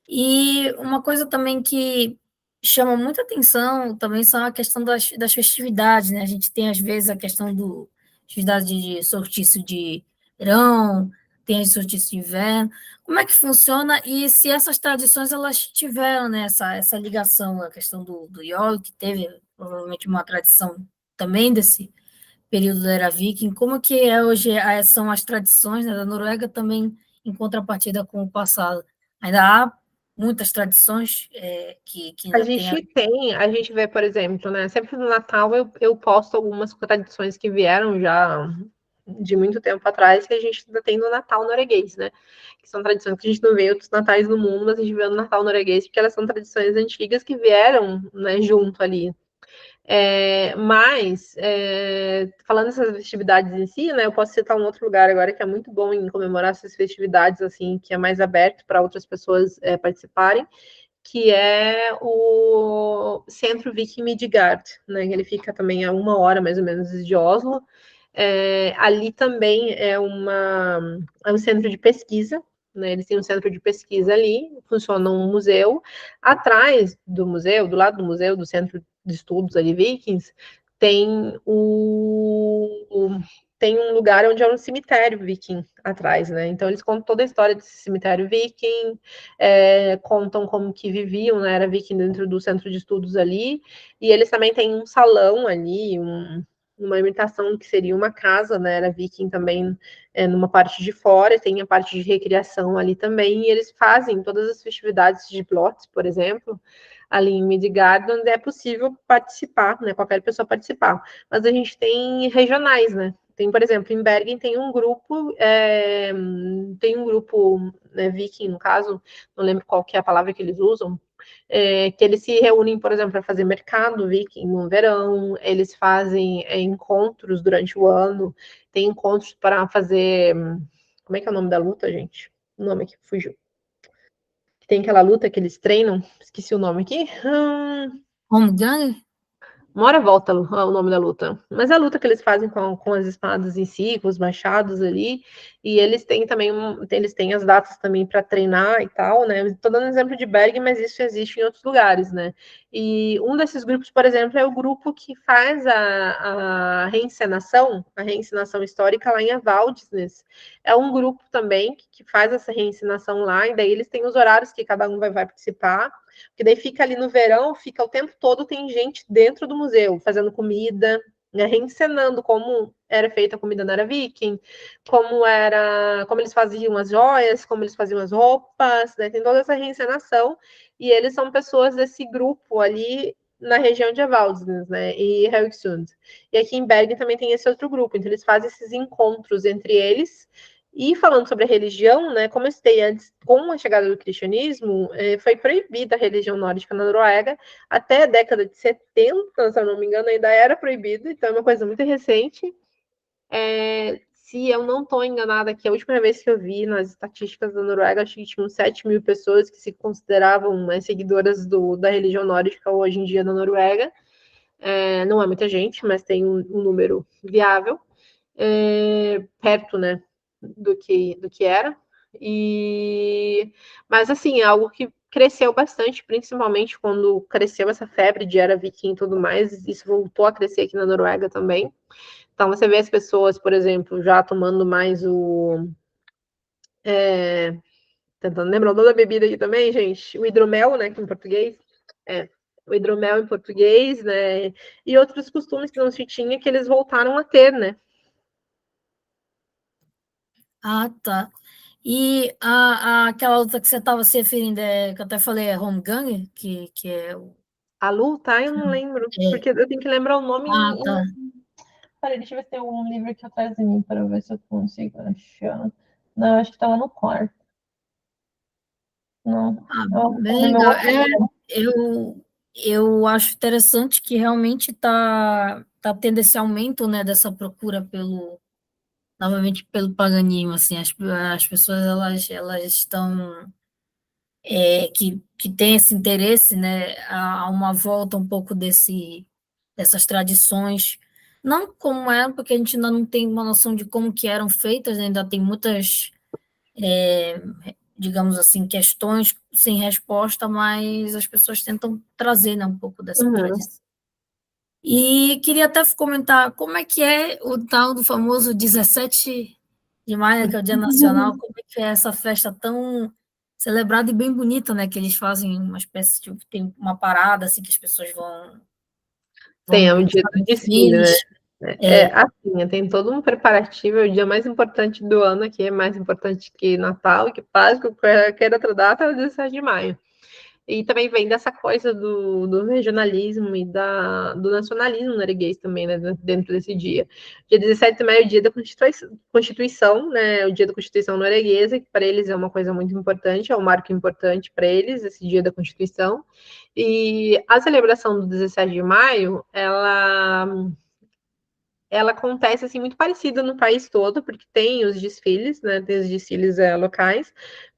E uma coisa também que chama muita atenção também são a questão das festividades, né? A gente tem, às vezes, a questão do festividade de solstício de verão, tem as solstício de inverno. Como é que funciona e se essas tradições elas tiveram, né, essa ligação, a questão do Iolo, que teve provavelmente uma tradição também desse período da era viking, como que é hoje são as tradições, né, da Noruega também em contrapartida com o passado? Ainda há muitas tradições que A ainda têm a gente tem, a gente vê, por exemplo, né? Sempre no Natal eu posto algumas tradições que vieram já de muito tempo atrás, que a gente ainda tem no Natal norueguês, né? Que são tradições que a gente não vê em outros natais no mundo, mas a gente vê no Natal norueguês, porque elas são tradições antigas que vieram, né, junto ali. Falando dessas festividades em si, né, eu posso citar um outro lugar agora que é muito bom em comemorar essas festividades, assim, que é mais aberto para outras pessoas participarem, que é o Centro Viking Midgard, né? Ele fica também a 1 hora, mais ou menos, de Oslo. Ali também é um centro de pesquisa, né? Eles têm um centro de pesquisa ali, funciona um museu. Atrás do museu, do lado do museu, do centro de estudos ali, Vikings, tem tem um lugar onde é um cemitério viking atrás, né? Então eles contam toda a história desse cemitério viking, contam como que viviam na era viking dentro do centro de estudos ali, e eles também têm um salão ali, uma imitação que seria uma casa, né? Era viking também, numa parte de fora, tem a parte de recriação ali também, e eles fazem todas as festividades de Blot, por exemplo, ali em Midgard, onde é possível participar, né? Qualquer pessoa participar. Mas a gente tem regionais, né? Tem, por exemplo, em Bergen tem um grupo, né, viking, no caso, não lembro qual que é a palavra que eles usam, que eles se reúnem, por exemplo, para fazer mercado viking no verão, eles fazem encontros durante o ano, tem encontros para fazer. Como é que é o nome da luta, gente? O nome aqui fugiu. Tem aquela luta que eles treinam, esqueci o nome aqui. Holmgang? Uma hora volta o nome da luta. Mas é a luta que eles fazem com as espadas em si, com os machados ali. E eles têm também eles têm as datas também para treinar e tal, né? Estou dando exemplo de Berg, mas isso existe em outros lugares, né? E um desses grupos, por exemplo, é o grupo que faz a reencenação histórica lá em Avaldisnes. É um grupo também que faz essa reencenação lá, e daí eles têm os horários que cada um vai participar. Que daí fica ali no verão, fica o tempo todo, tem gente dentro do museu, fazendo comida, né, reencenando como era feita a comida na era viking, como eles faziam as joias, como eles faziam as roupas, né, tem toda essa reencenação, e eles são pessoas desse grupo ali na região de Avaldsnes, né, e Haugesund. E aqui em Bergen também tem esse outro grupo, então eles fazem esses encontros entre eles, e falando sobre a religião, né, como eu citei antes, com a chegada do cristianismo, foi proibida a religião nórdica na Noruega. Até a década de 70, se eu não me engano, ainda era proibida, então é uma coisa muito recente. Se eu não estou enganada, aqui a última vez que eu vi nas estatísticas da Noruega, acho que tinham 7 mil pessoas que se consideravam, né, seguidoras da religião nórdica hoje em dia na Noruega. Não é muita gente, mas tem um número viável, perto, né, do que era. Mas assim, é algo que cresceu bastante, principalmente quando cresceu essa febre de era viking e tudo mais, isso voltou a crescer aqui na Noruega também. Então você vê as pessoas, por exemplo, já tomando mais tentando lembrar o nome da bebida aqui também, gente, o hidromel, né, que em português, o hidromel em português, né, e outros costumes que não se tinha que eles voltaram a ter, né. Ah, tá. E aquela outra que você estava se referindo, que eu até falei, é Holmgang, que é o. A luta, eu não lembro, É, porque eu tenho que lembrar o nome ah, tá. Peraí, deixa eu ver se tem um livro aqui atrás de mim para ver se eu consigo achar. Não, acho que estava no quarto. Não. Ah, Eu, no bem meu legal. outro. Eu acho interessante que realmente tá tendo esse aumento, né, dessa procura novamente pelo paganismo, assim, as pessoas, elas estão, que têm esse interesse, né, a uma volta um pouco dessas tradições, não como eram, porque a gente ainda não tem uma noção de como que eram feitas, ainda tem muitas, digamos assim, questões sem resposta, mas as pessoas tentam trazer, né, um pouco dessa Uhum. tradição. E queria até comentar como é que é o tal do famoso 17 de maio, que é o Dia Nacional, como é que é essa festa tão celebrada e bem bonita, né, que eles fazem uma espécie de tem uma parada, assim, que as pessoas Tem, é vão o dia fazem do desfile, né. desfiles. Assim, tem todo um preparativo, é o dia mais importante do ano aqui, é mais importante que Natal, que Páscoa, qualquer outra data, é o 17 de maio. E também vem dessa coisa do regionalismo e do nacionalismo norueguês também, né, dentro desse dia. Dia 17 de maio é o dia da Constituição, né, o dia da Constituição norueguesa, que para eles é uma coisa muito importante, é um marco importante para eles, esse dia da Constituição. E a celebração do 17 de maio, ela acontece assim muito parecida no país todo, porque tem os desfiles, né? Tem os desfiles locais.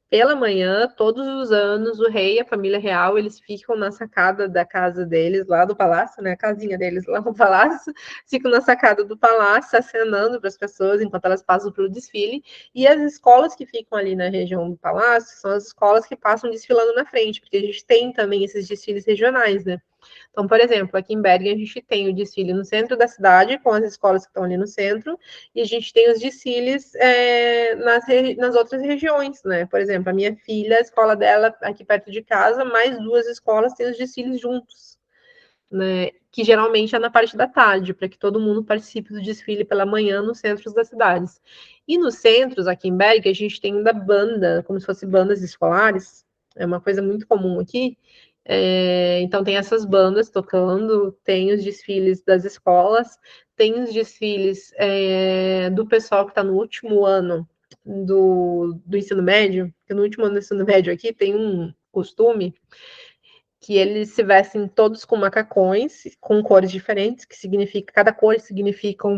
Pela manhã, todos os anos, o rei e a família real, eles ficam na sacada da casa deles, lá do palácio, né? A casinha deles lá no palácio, ficam na sacada do palácio, acenando para as pessoas enquanto elas passam pelo desfile. E as escolas que ficam ali na região do palácio são as escolas que passam desfilando na frente, porque a gente tem também esses desfiles regionais, né? Então, por exemplo, aqui em Bergen a gente tem o desfile no centro da cidade, com as escolas que estão ali no centro, e a gente tem os desfiles nas outras regiões, né? Por exemplo, a minha filha, a escola dela aqui perto de casa, mais duas escolas têm os desfiles juntos, né? Que geralmente é na parte da tarde, para que todo mundo participe do desfile pela manhã nos centros das cidades. E nos centros, aqui em Bergen, a gente tem ainda banda, como se fossem bandas escolares, é uma coisa muito comum aqui. Então tem essas bandas tocando, tem os desfiles das escolas, tem os desfiles do pessoal que está no último ano do ensino médio, porque no último ano do ensino médio aqui tem um costume que eles se vestem todos com macacões, com cores diferentes, que significa, cada cor significa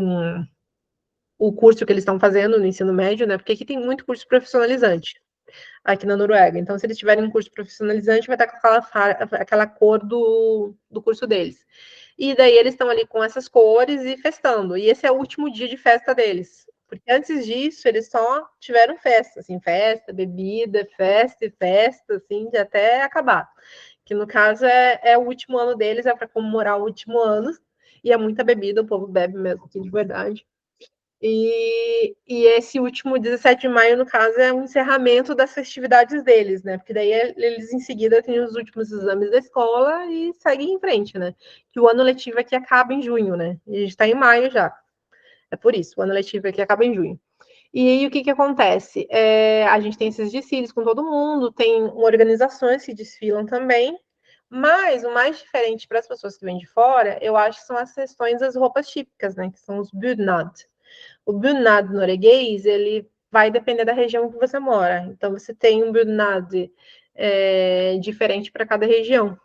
o curso que eles estão fazendo no ensino médio, né? Porque aqui tem muito curso profissionalizante, aqui na Noruega. Então, se eles tiverem um curso profissionalizante, vai estar com aquela cor do curso deles. E daí eles estão ali com essas cores e festando. E esse é o último dia de festa deles. Porque antes disso, eles só tiveram festa, assim, festa, bebida, festa e festa, assim, de até acabar. Que no caso é o último ano deles, é para comemorar o último ano. E é muita bebida, o povo bebe mesmo aqui de verdade. E esse último 17 de maio, no caso, é um encerramento das festividades deles, né? Porque daí eles em seguida têm os últimos exames da escola e seguem em frente, né? Que o ano letivo aqui acaba em junho, né? E a gente está em maio já. É por isso, o ano letivo aqui acaba em junho. E aí o que acontece? A gente tem esses desfiles com todo mundo, tem organizações que desfilam também, mas o mais diferente para as pessoas que vêm de fora, eu acho que são as questões das roupas típicas, né? Que são os bunad. O bunad norueguês, ele vai depender da região que você mora. Então, você tem um bunad diferente para cada região.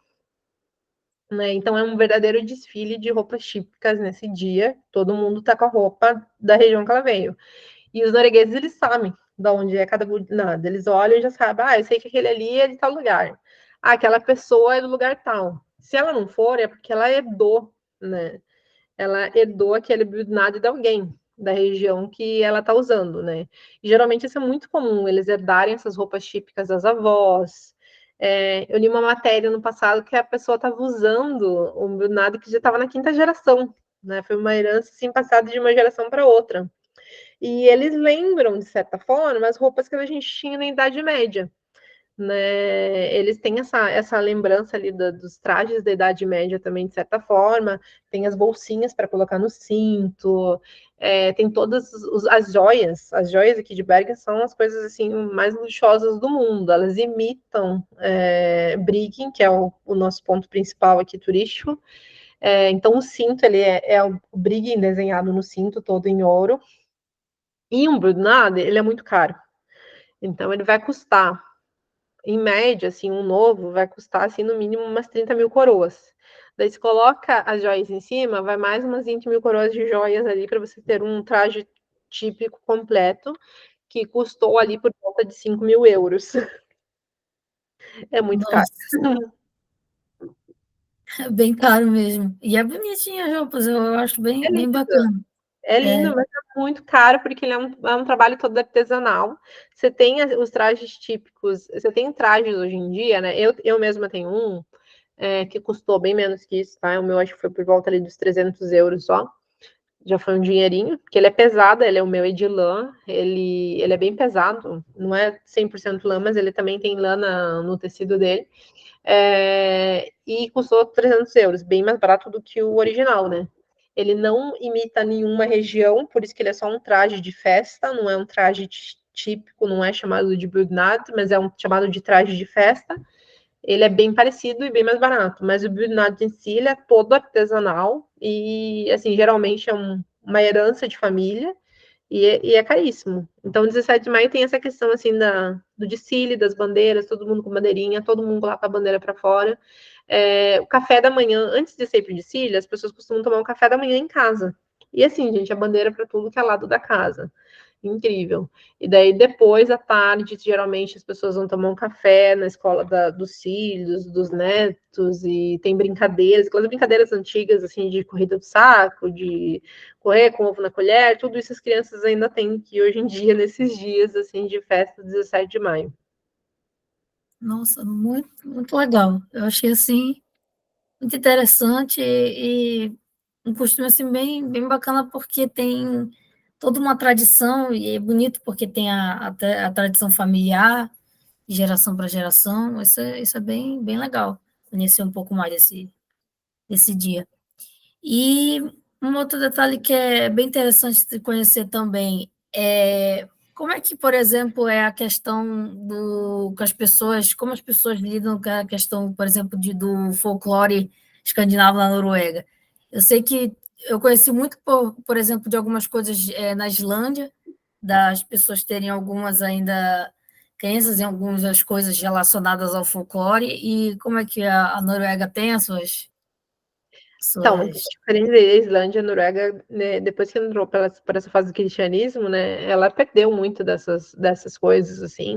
Né? Então, é um verdadeiro desfile de roupas típicas nesse dia. Todo mundo está com a roupa da região que ela veio. E os noruegueses, eles sabem de onde é cada bunad. Eles olham e já sabem, eu sei que aquele ali é de tal lugar. Aquela pessoa é do lugar tal. Se ela não for, é porque ela herdou, né? Ela herdou aquele build de alguém da região que ela está usando, né? E geralmente isso é muito comum, eles herdarem essas roupas típicas das avós. Eu li uma matéria no passado que a pessoa estava usando um build que já estava na quinta geração, né? Foi uma herança assim passada de uma geração para outra. E eles lembram, de certa forma, as roupas que a gente tinha na Idade Média, né? Eles têm essa lembrança ali dos trajes da Idade Média também, de certa forma, tem as bolsinhas para colocar no cinto, tem todas as joias aqui de Bergen são as coisas assim mais luxuosas do mundo, elas imitam Briggen, que é o nosso ponto principal aqui turístico. Então o cinto ele é o Briggen desenhado no cinto todo em ouro, e um Brudnad, ele é muito caro, então ele vai custar em média, assim, um novo vai custar, assim, no mínimo umas 30 mil coroas. Daí você coloca as joias em cima, vai mais umas 20 mil coroas de joias ali para você ter um traje típico completo, que custou ali por volta de 5 mil euros. É muito caro. Nossa. É bem caro mesmo. E é bonitinha as roupas, eu acho É bem, bem lindo. bacana. É É, lindo, mas é muito caro, porque ele é um trabalho todo artesanal. Você tem os trajes típicos, você tem trajes hoje em dia, né? Eu mesma tenho um que custou bem menos que isso, tá? O meu acho que foi por volta ali dos 300 euros só. Já foi um dinheirinho, porque ele é pesado, ele é o meu é de lã, ele é bem pesado, não é 100% lã, mas ele também tem lã no tecido dele. E custou 300 euros, bem mais barato do que o original, né? Ele não imita nenhuma região, por isso que ele é só um traje de festa, não é um traje típico, não é chamado de Budnat, mas é um chamado de traje de festa. Ele é bem parecido e bem mais barato, mas o Budnat em si ele é todo artesanal e, assim, geralmente é uma herança de família e é caríssimo. Então, 17 de maio tem essa questão, assim, do desfile, das bandeiras, todo mundo com bandeirinha, todo mundo lá com a bandeira para fora. O café da manhã, antes de sair para o desfile, as pessoas costumam tomar um café da manhã em casa. E assim, gente, a bandeira para tudo que é lado da casa. Incrível. E daí, depois, à tarde, geralmente as pessoas vão tomar um café na escola dos filhos, dos netos, e tem brincadeiras, aquelas brincadeiras antigas, assim, de corrida do saco, de correr com ovo na colher, tudo isso as crianças ainda têm que hoje em dia, nesses dias, assim, de festa 17 de maio. nossa, muito, muito legal. Eu achei, assim, muito interessante e um costume, assim, bem, bem bacana, porque tem toda uma tradição e é bonito porque tem a tradição familiar, de geração para geração. Isso é bem, bem legal, conhecer um pouco mais desse dia. E um outro detalhe que é bem interessante de conhecer também é como é que, por exemplo, é a questão com as pessoas, como as pessoas lidam com a questão, por exemplo, do folclore escandinavo na Noruega. Eu sei que eu conheci muito, por exemplo, de algumas coisas na Islândia, das pessoas terem algumas ainda crenças em algumas coisas relacionadas ao folclore, e como é que a Noruega tem as Então, suas diferente da Islândia, a Noruega, né, depois que entrou para essa fase do cristianismo, né, ela perdeu muito dessas coisas, assim,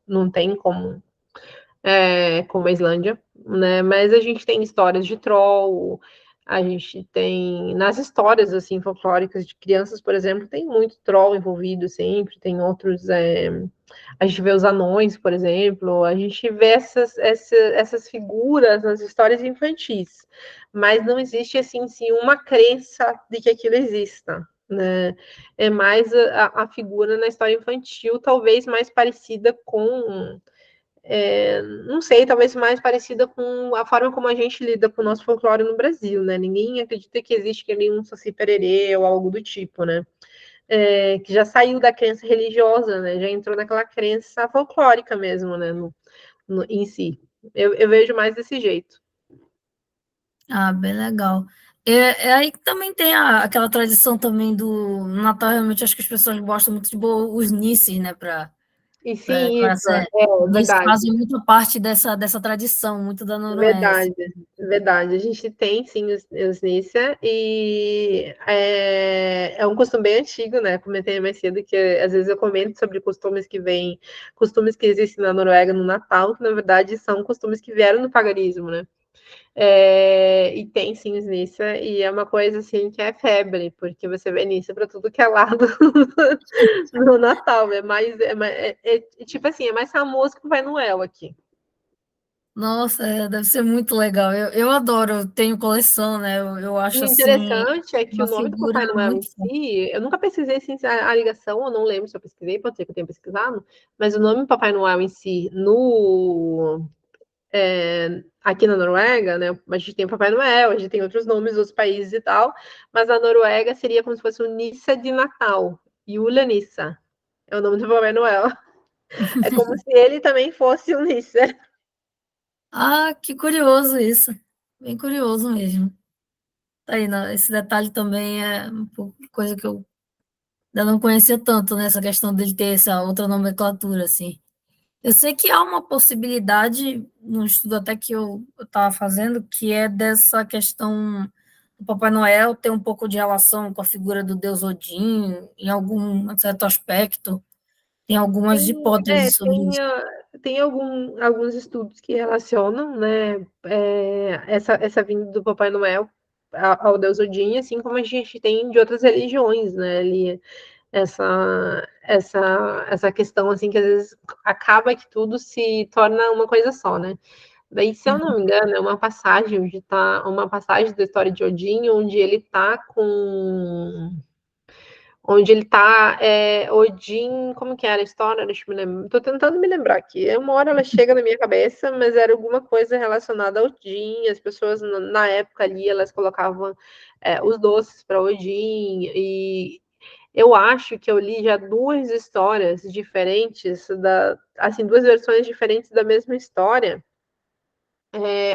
não tem como a Islândia, né? Mas a gente tem histórias de troll, a gente tem nas histórias assim folclóricas de crianças, por exemplo, tem muito troll envolvido sempre, tem outros. A gente vê os anões, por exemplo, a gente vê essas figuras nas histórias infantis, mas não existe assim sim uma crença de que aquilo exista. Né? É mais a figura na história infantil, talvez mais parecida com não sei, talvez mais parecida com a forma como a gente lida com o nosso folclore no Brasil, né? Ninguém acredita que existe ali um Saci Pererê ou algo do tipo, né? Que já saiu da crença religiosa, né? Já entrou naquela crença folclórica mesmo, né? Em si. Eu vejo mais desse jeito. Ah, bem legal. Aí que também tem aquela tradição também do Natal, realmente acho que as pessoas gostam muito de os Nisses, né, E sim, isso, os Nisses verdade. fazem muito parte dessa tradição, muito da Noruega, assim. Verdade, verdade. A gente tem sim os Nícia e é um costume bem antigo, né? Comentei mais cedo que às vezes eu comento sobre costumes que existem na Noruega no Natal, que na verdade são costumes que vieram do paganismo, né? E tem sim os Nícia e é uma coisa assim que é febre, porque você vê Nícia para tudo que é lado no Natal. Tipo assim, é mais famoso que o Papai Noel aqui. Nossa, deve ser muito legal. Eu adoro, eu tenho coleção, né? Eu O acho assim interessante é que o uma nome do figura Papai Noel em muito forte. si, eu nunca pesquisei assim, a ligação, eu não lembro se eu pesquisei, pode ser que eu tenha pesquisado, mas o nome do Papai Noel em si, aqui na Noruega, né? A gente tem o Papai Noel, a gente tem outros nomes dos países e tal, mas na Noruega seria como se fosse o Nissa de Natal, Jula Nissa, é o nome do Papai Noel. É como se ele também fosse um Nissa. Ah, que curioso isso. Bem curioso mesmo. Tá aí, esse detalhe também é um pouco coisa que eu ainda não conhecia tanto, né, essa questão dele ter essa outra nomenclatura, assim. Eu sei que há uma possibilidade, no estudo até que eu estava fazendo, que é dessa questão do Papai Noel ter um pouco de relação com a figura do Deus Odin, em algum certo aspecto. Tem algumas hipóteses sobre Tem, isso. tem alguns estudos que relacionam, né, essa vinda do Papai Noel ao Deus Odin, assim como a gente tem de outras religiões, né, ali, essa questão, assim, que às vezes acaba que tudo se torna uma coisa só, né. Daí, se eu não me engano, é uma passagem da história de Odin, onde ele tá, Odin, como que era a história? Deixa eu me lembrar. Tô tentando me lembrar aqui. Uma hora ela chega na minha cabeça, mas era alguma coisa relacionada a Odin. As pessoas na época ali elas colocavam os doces para Odin. E eu acho que eu li já duas histórias diferentes, assim, duas versões diferentes da mesma história,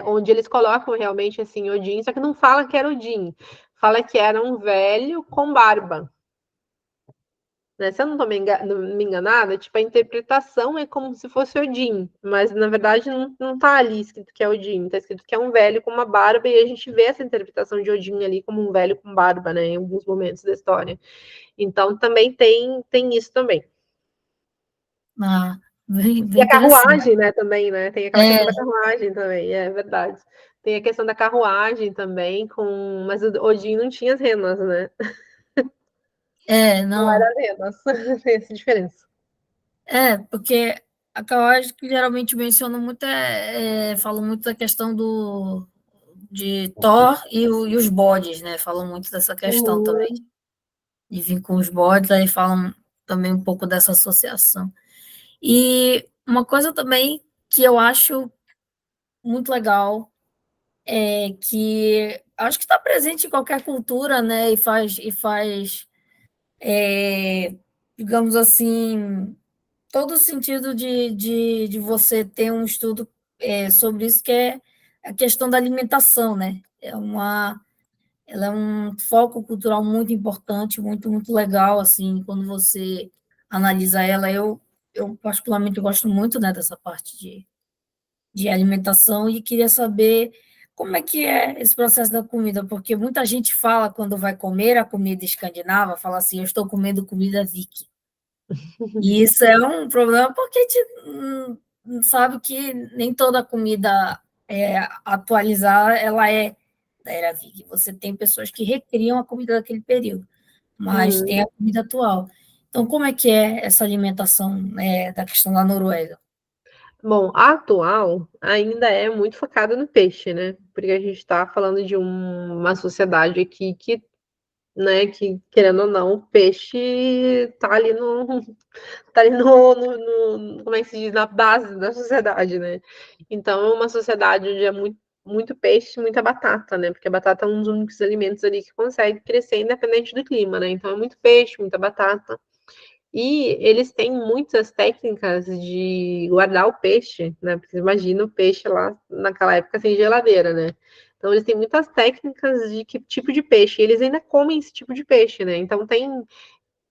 onde eles colocam realmente assim Odin, só que não fala que era Odin, fala que era um velho com barba. Né? Se eu não estou me enganada, tipo, a interpretação é como se fosse Odin, mas na verdade não tá ali escrito que é Odin, tá escrito que é um velho com uma barba, e a gente vê essa interpretação de Odin ali como um velho com barba, né, em alguns momentos da história. Então também tem isso também. Ah, bem, E bem a interessante. carruagem, né, também, né? Tem aquela É, questão da carruagem também, é verdade. Tem a questão da carruagem também, mas o Odin não tinha as renas, né? Não era não. as renas, tem essa diferença. Porque a carruagem que geralmente mencionam muito falam muito da questão de Thor e os bodes, né? Falam muito dessa questão também, Uhum. de vir com os bodes, aí falam também um pouco dessa associação. E uma coisa também que eu acho muito legal é que acho que está presente em qualquer cultura, né? E faz digamos assim, todo o sentido de você ter um estudo sobre isso, que é a questão da alimentação, né? Ela é um foco cultural muito importante, muito, muito legal, assim, quando você analisa ela. Eu particularmente gosto muito, né, dessa parte de alimentação e queria saber como é que é esse processo da comida, porque muita gente fala quando vai comer a comida escandinava, fala assim, eu estou comendo comida viking. E isso é um problema porque a gente sabe que nem toda comida atualizada ela é da era viking. Você tem pessoas que recriam a comida daquele período, mas Uhum. tem a comida atual. Então, como é que é essa alimentação da questão da Noruega? Bom, a atual ainda é muito focada no peixe, né? Porque a gente está falando de uma sociedade aqui que, né, que querendo ou não, o peixe tá ali como é que se diz, na base da sociedade, né? Então é uma sociedade onde é muito peixe, muita batata, né? Porque a batata é um dos únicos alimentos ali que consegue crescer independente do clima, né? Então é muito peixe, muita batata. E eles têm muitas técnicas de guardar o peixe, né? Porque imagina o peixe lá naquela época sem geladeira, né? Então eles têm muitas técnicas de que tipo de peixe. E eles ainda comem esse tipo de peixe, né? Então tem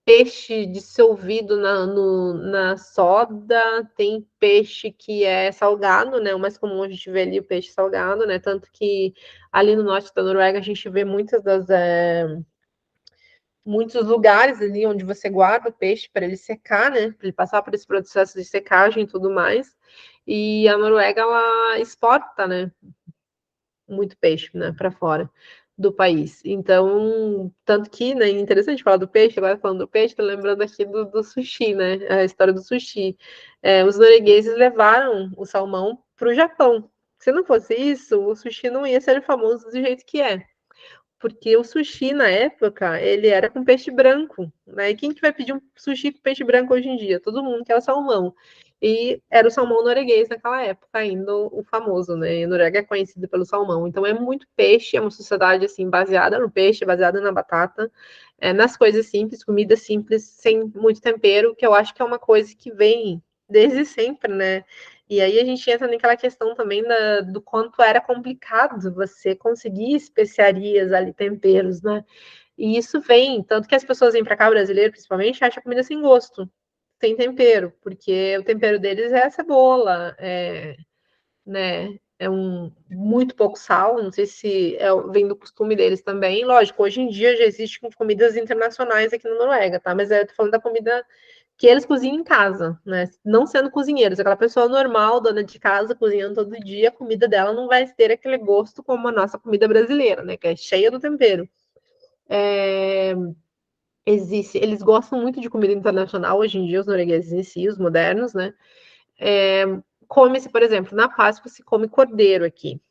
peixe dissolvido na soda, tem peixe que é salgado, né? O mais comum a gente vê ali o peixe salgado, né? Tanto que ali no norte da Noruega a gente vê muitos lugares ali onde você guarda o peixe para ele secar, né? Para ele passar por esse processo de secagem e tudo mais. E a Noruega, ela exporta, né? Muito peixe, né? Para fora do país. Então, tanto que, né? Interessante falar do peixe, agora falando do peixe, tô lembrando aqui do sushi, né? A história do sushi. Os noruegueses levaram o salmão para o Japão. Se não fosse isso, o sushi não ia ser famoso do jeito que é. Porque o sushi, na época, ele era com peixe branco, né? E quem que vai pedir um sushi com peixe branco hoje em dia? Todo mundo quer o salmão. E era o salmão norueguês naquela época, ainda o famoso, né? E a Noruega é conhecida pelo salmão. Então é muito peixe, é uma sociedade assim baseada no peixe, baseada na batata, nas coisas simples, comida simples, sem muito tempero, que eu acho que é uma coisa que vem desde sempre, né? E aí a gente entra naquela questão também do quanto era complicado você conseguir especiarias ali, temperos, né? E isso vem, tanto que as pessoas vêm para cá, brasileiro principalmente, acham a comida sem gosto, sem tempero, porque o tempero deles é a cebola, né? É muito pouco sal, não sei se vem do costume deles também. Lógico, hoje em dia já existe comidas internacionais aqui na Noruega, tá? Mas eu tô falando da comida que eles cozinham em casa, né? Não sendo cozinheiros, aquela pessoa normal, dona de casa, cozinhando todo dia, a comida dela não vai ter aquele gosto como a nossa comida brasileira, né? Que é cheia do tempero. Eles gostam muito de comida internacional hoje em dia, os noruegueses em si, os modernos, né? Come-se, por exemplo, na Páscoa se come cordeiro aqui.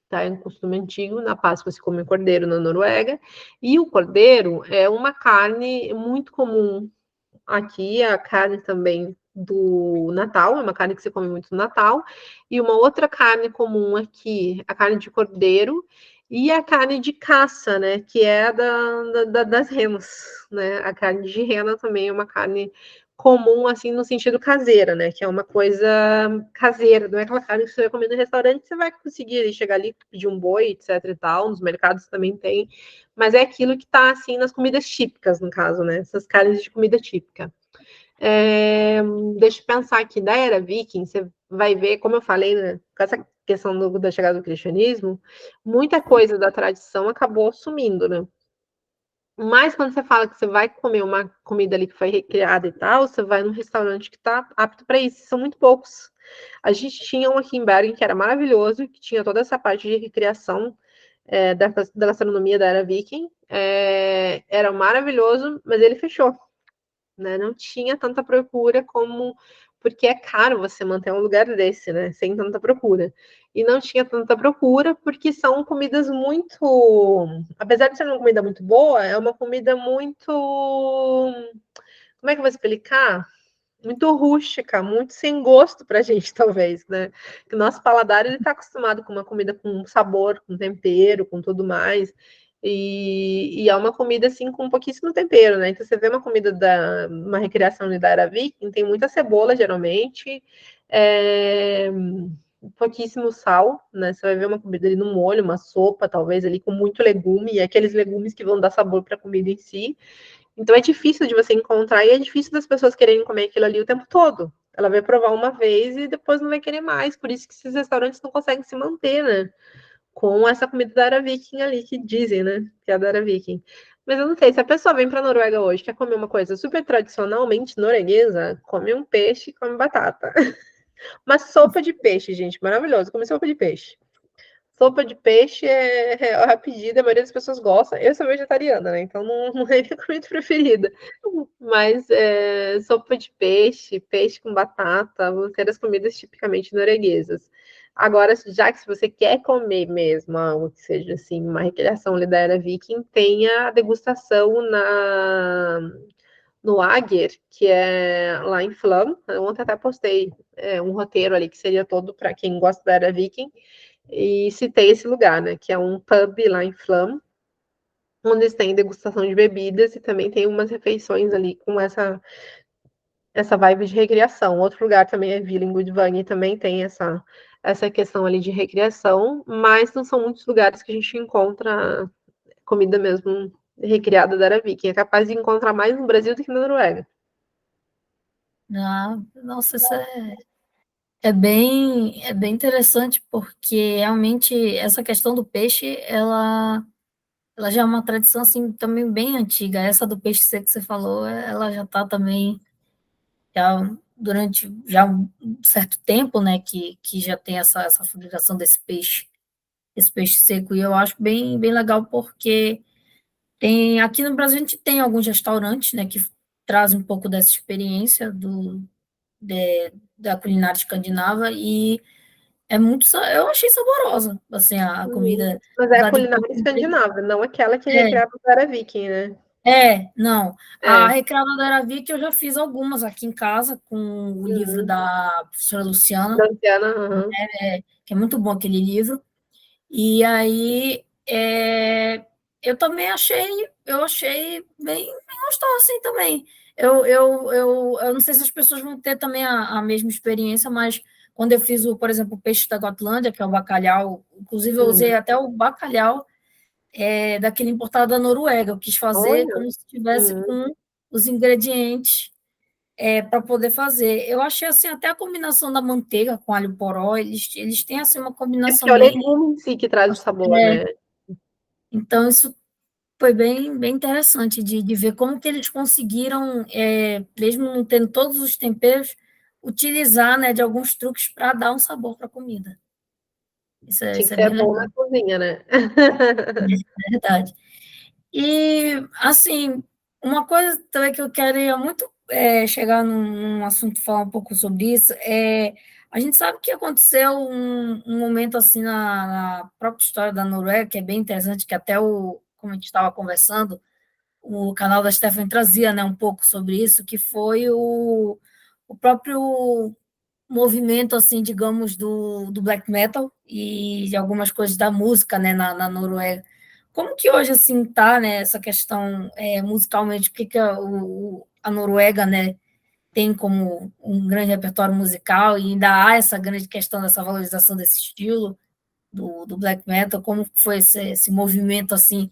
Tá? É um costume antigo, na Páscoa se come cordeiro na Noruega, e o cordeiro é uma carne muito comum aqui, a carne também do Natal, é uma carne que se come muito no Natal, e uma outra carne comum aqui, a carne de cordeiro, e a carne de caça, né, que é a das renas, né, a carne de rena também é uma carne comum, assim, no sentido caseira, né, que é uma coisa caseira, não é aquela carne que você vai comer no restaurante, você vai conseguir chegar ali, pedir um boi, etc e tal, nos mercados também tem, mas é aquilo que tá, assim, nas comidas típicas, no caso, né, essas carnes de comida típica. Deixa eu pensar aqui, da era viking, você vai ver, como eu falei, né, com essa questão da chegada do cristianismo, muita coisa da tradição acabou sumindo, né? Mas quando você fala que você vai comer uma comida ali que foi recriada e tal, você vai num restaurante que está apto para isso, são muito poucos. A gente tinha um aqui em Bergen que era maravilhoso, que tinha toda essa parte de recriação da gastronomia da era viking, era maravilhoso, mas ele fechou, né? Não tinha tanta procura como porque é caro você manter um lugar desse, né? Sem tanta procura. E não tinha tanta procura porque são comidas muito, apesar de ser uma comida muito boa, é uma comida muito, como é que eu vou explicar? Muito rústica, muito sem gosto pra gente, talvez, né? Que o nosso paladar ele tá acostumado com uma comida com sabor, com tempero, com tudo mais. E é uma comida assim com pouquíssimo tempero, né? Então você vê uma comida uma recriação da Era Viking, tem muita cebola, geralmente, pouquíssimo sal, né? Você vai ver uma comida ali no molho, uma sopa, talvez ali com muito legume, e aqueles legumes que vão dar sabor para a comida em si. Então é difícil de você encontrar e é difícil das pessoas quererem comer aquilo ali o tempo todo. Ela vai provar uma vez e depois não vai querer mais. Por isso que esses restaurantes não conseguem se manter, né? Com essa comida da Era Viking ali, que dizem, né? Que é a da Era Viking. Mas eu não sei, se a pessoa vem para a Noruega hoje, quer comer uma coisa super tradicionalmente norueguesa, come um peixe e come batata. Uma sopa de peixe, gente, maravilhoso. Come sopa de peixe. Sopa de peixe é a pedida, a maioria das pessoas gosta. Eu sou vegetariana, né? Então não é minha comida preferida. Mas sopa de peixe, peixe com batata, vão ser as comidas tipicamente norueguesas. Agora, já que se você quer comer mesmo algo que seja assim, uma recriação ali da era viking, tem a degustação no Ager, que é lá em Flam. Eu ontem até postei um roteiro ali que seria todo para quem gosta da era viking e citei esse lugar, né? Que é um pub lá em Flam, onde eles têm degustação de bebidas e também tem umas refeições ali com essa vibe de recreação. Outro lugar também é Villa em Gudvangen, também tem essa questão ali de recreação, mas não são muitos lugares que a gente encontra comida mesmo recriada da era viking. É capaz de encontrar mais no Brasil do que na Noruega. Ah, nossa, isso é bem interessante, porque realmente essa questão do peixe, ela já é uma tradição assim também bem antiga. Essa do peixe seco que você falou, ela já está também já durante já um certo tempo, né, que já tem essa fabricação desse peixe, esse peixe seco. E eu acho bem legal porque tem aqui no Brasil a gente tem alguns restaurantes, né, que trazem um pouco dessa experiência da culinária escandinava e eu achei saborosa, assim, a comida, Mas é a apesar de culinária escandinava, não aquela que é é, recriada da era viking, né? não. A É. Recreada da Era Viking eu já fiz algumas aqui em casa com o livro Uhum. da professora Luciana, Dantiana, uhum. que é muito bom aquele livro. E aí eu achei bem gostoso assim também. Eu não sei se as pessoas vão ter também a mesma experiência, mas quando eu fiz, por exemplo, o peixe da Gotlândia, que é o bacalhau, inclusive eu usei até o bacalhau daquele importado da Noruega. Eu quis fazer Olha. como se tivesse Uhum. com os ingredientes para poder fazer. Eu achei assim, até a combinação da manteiga com alho poró, eles têm assim uma É porque combinação é o bem. legume em si que traz o sabor, né? Então, isso. foi bem interessante de ver como que eles conseguiram, mesmo não tendo todos os temperos, utilizar, né, de alguns truques para dar um sabor para a comida. Tinha Isso que é ser bem bom legal, na cozinha, né? é verdade. E, assim, uma coisa também que eu queria muito chegar num assunto, falar um pouco sobre isso, a gente sabe que aconteceu um momento assim na própria história da Noruega, que é bem interessante, que até como a gente estava conversando, o canal da Stephanie trazia, né, um pouco sobre isso, que foi o próprio movimento, assim, digamos, do black metal e de algumas coisas da música, né, na Noruega. Como que hoje, assim, tá, né, essa questão musicalmente, o que que a Noruega, né, tem como um grande repertório musical e ainda há essa grande questão dessa valorização desse estilo do black metal, como foi esse movimento, assim,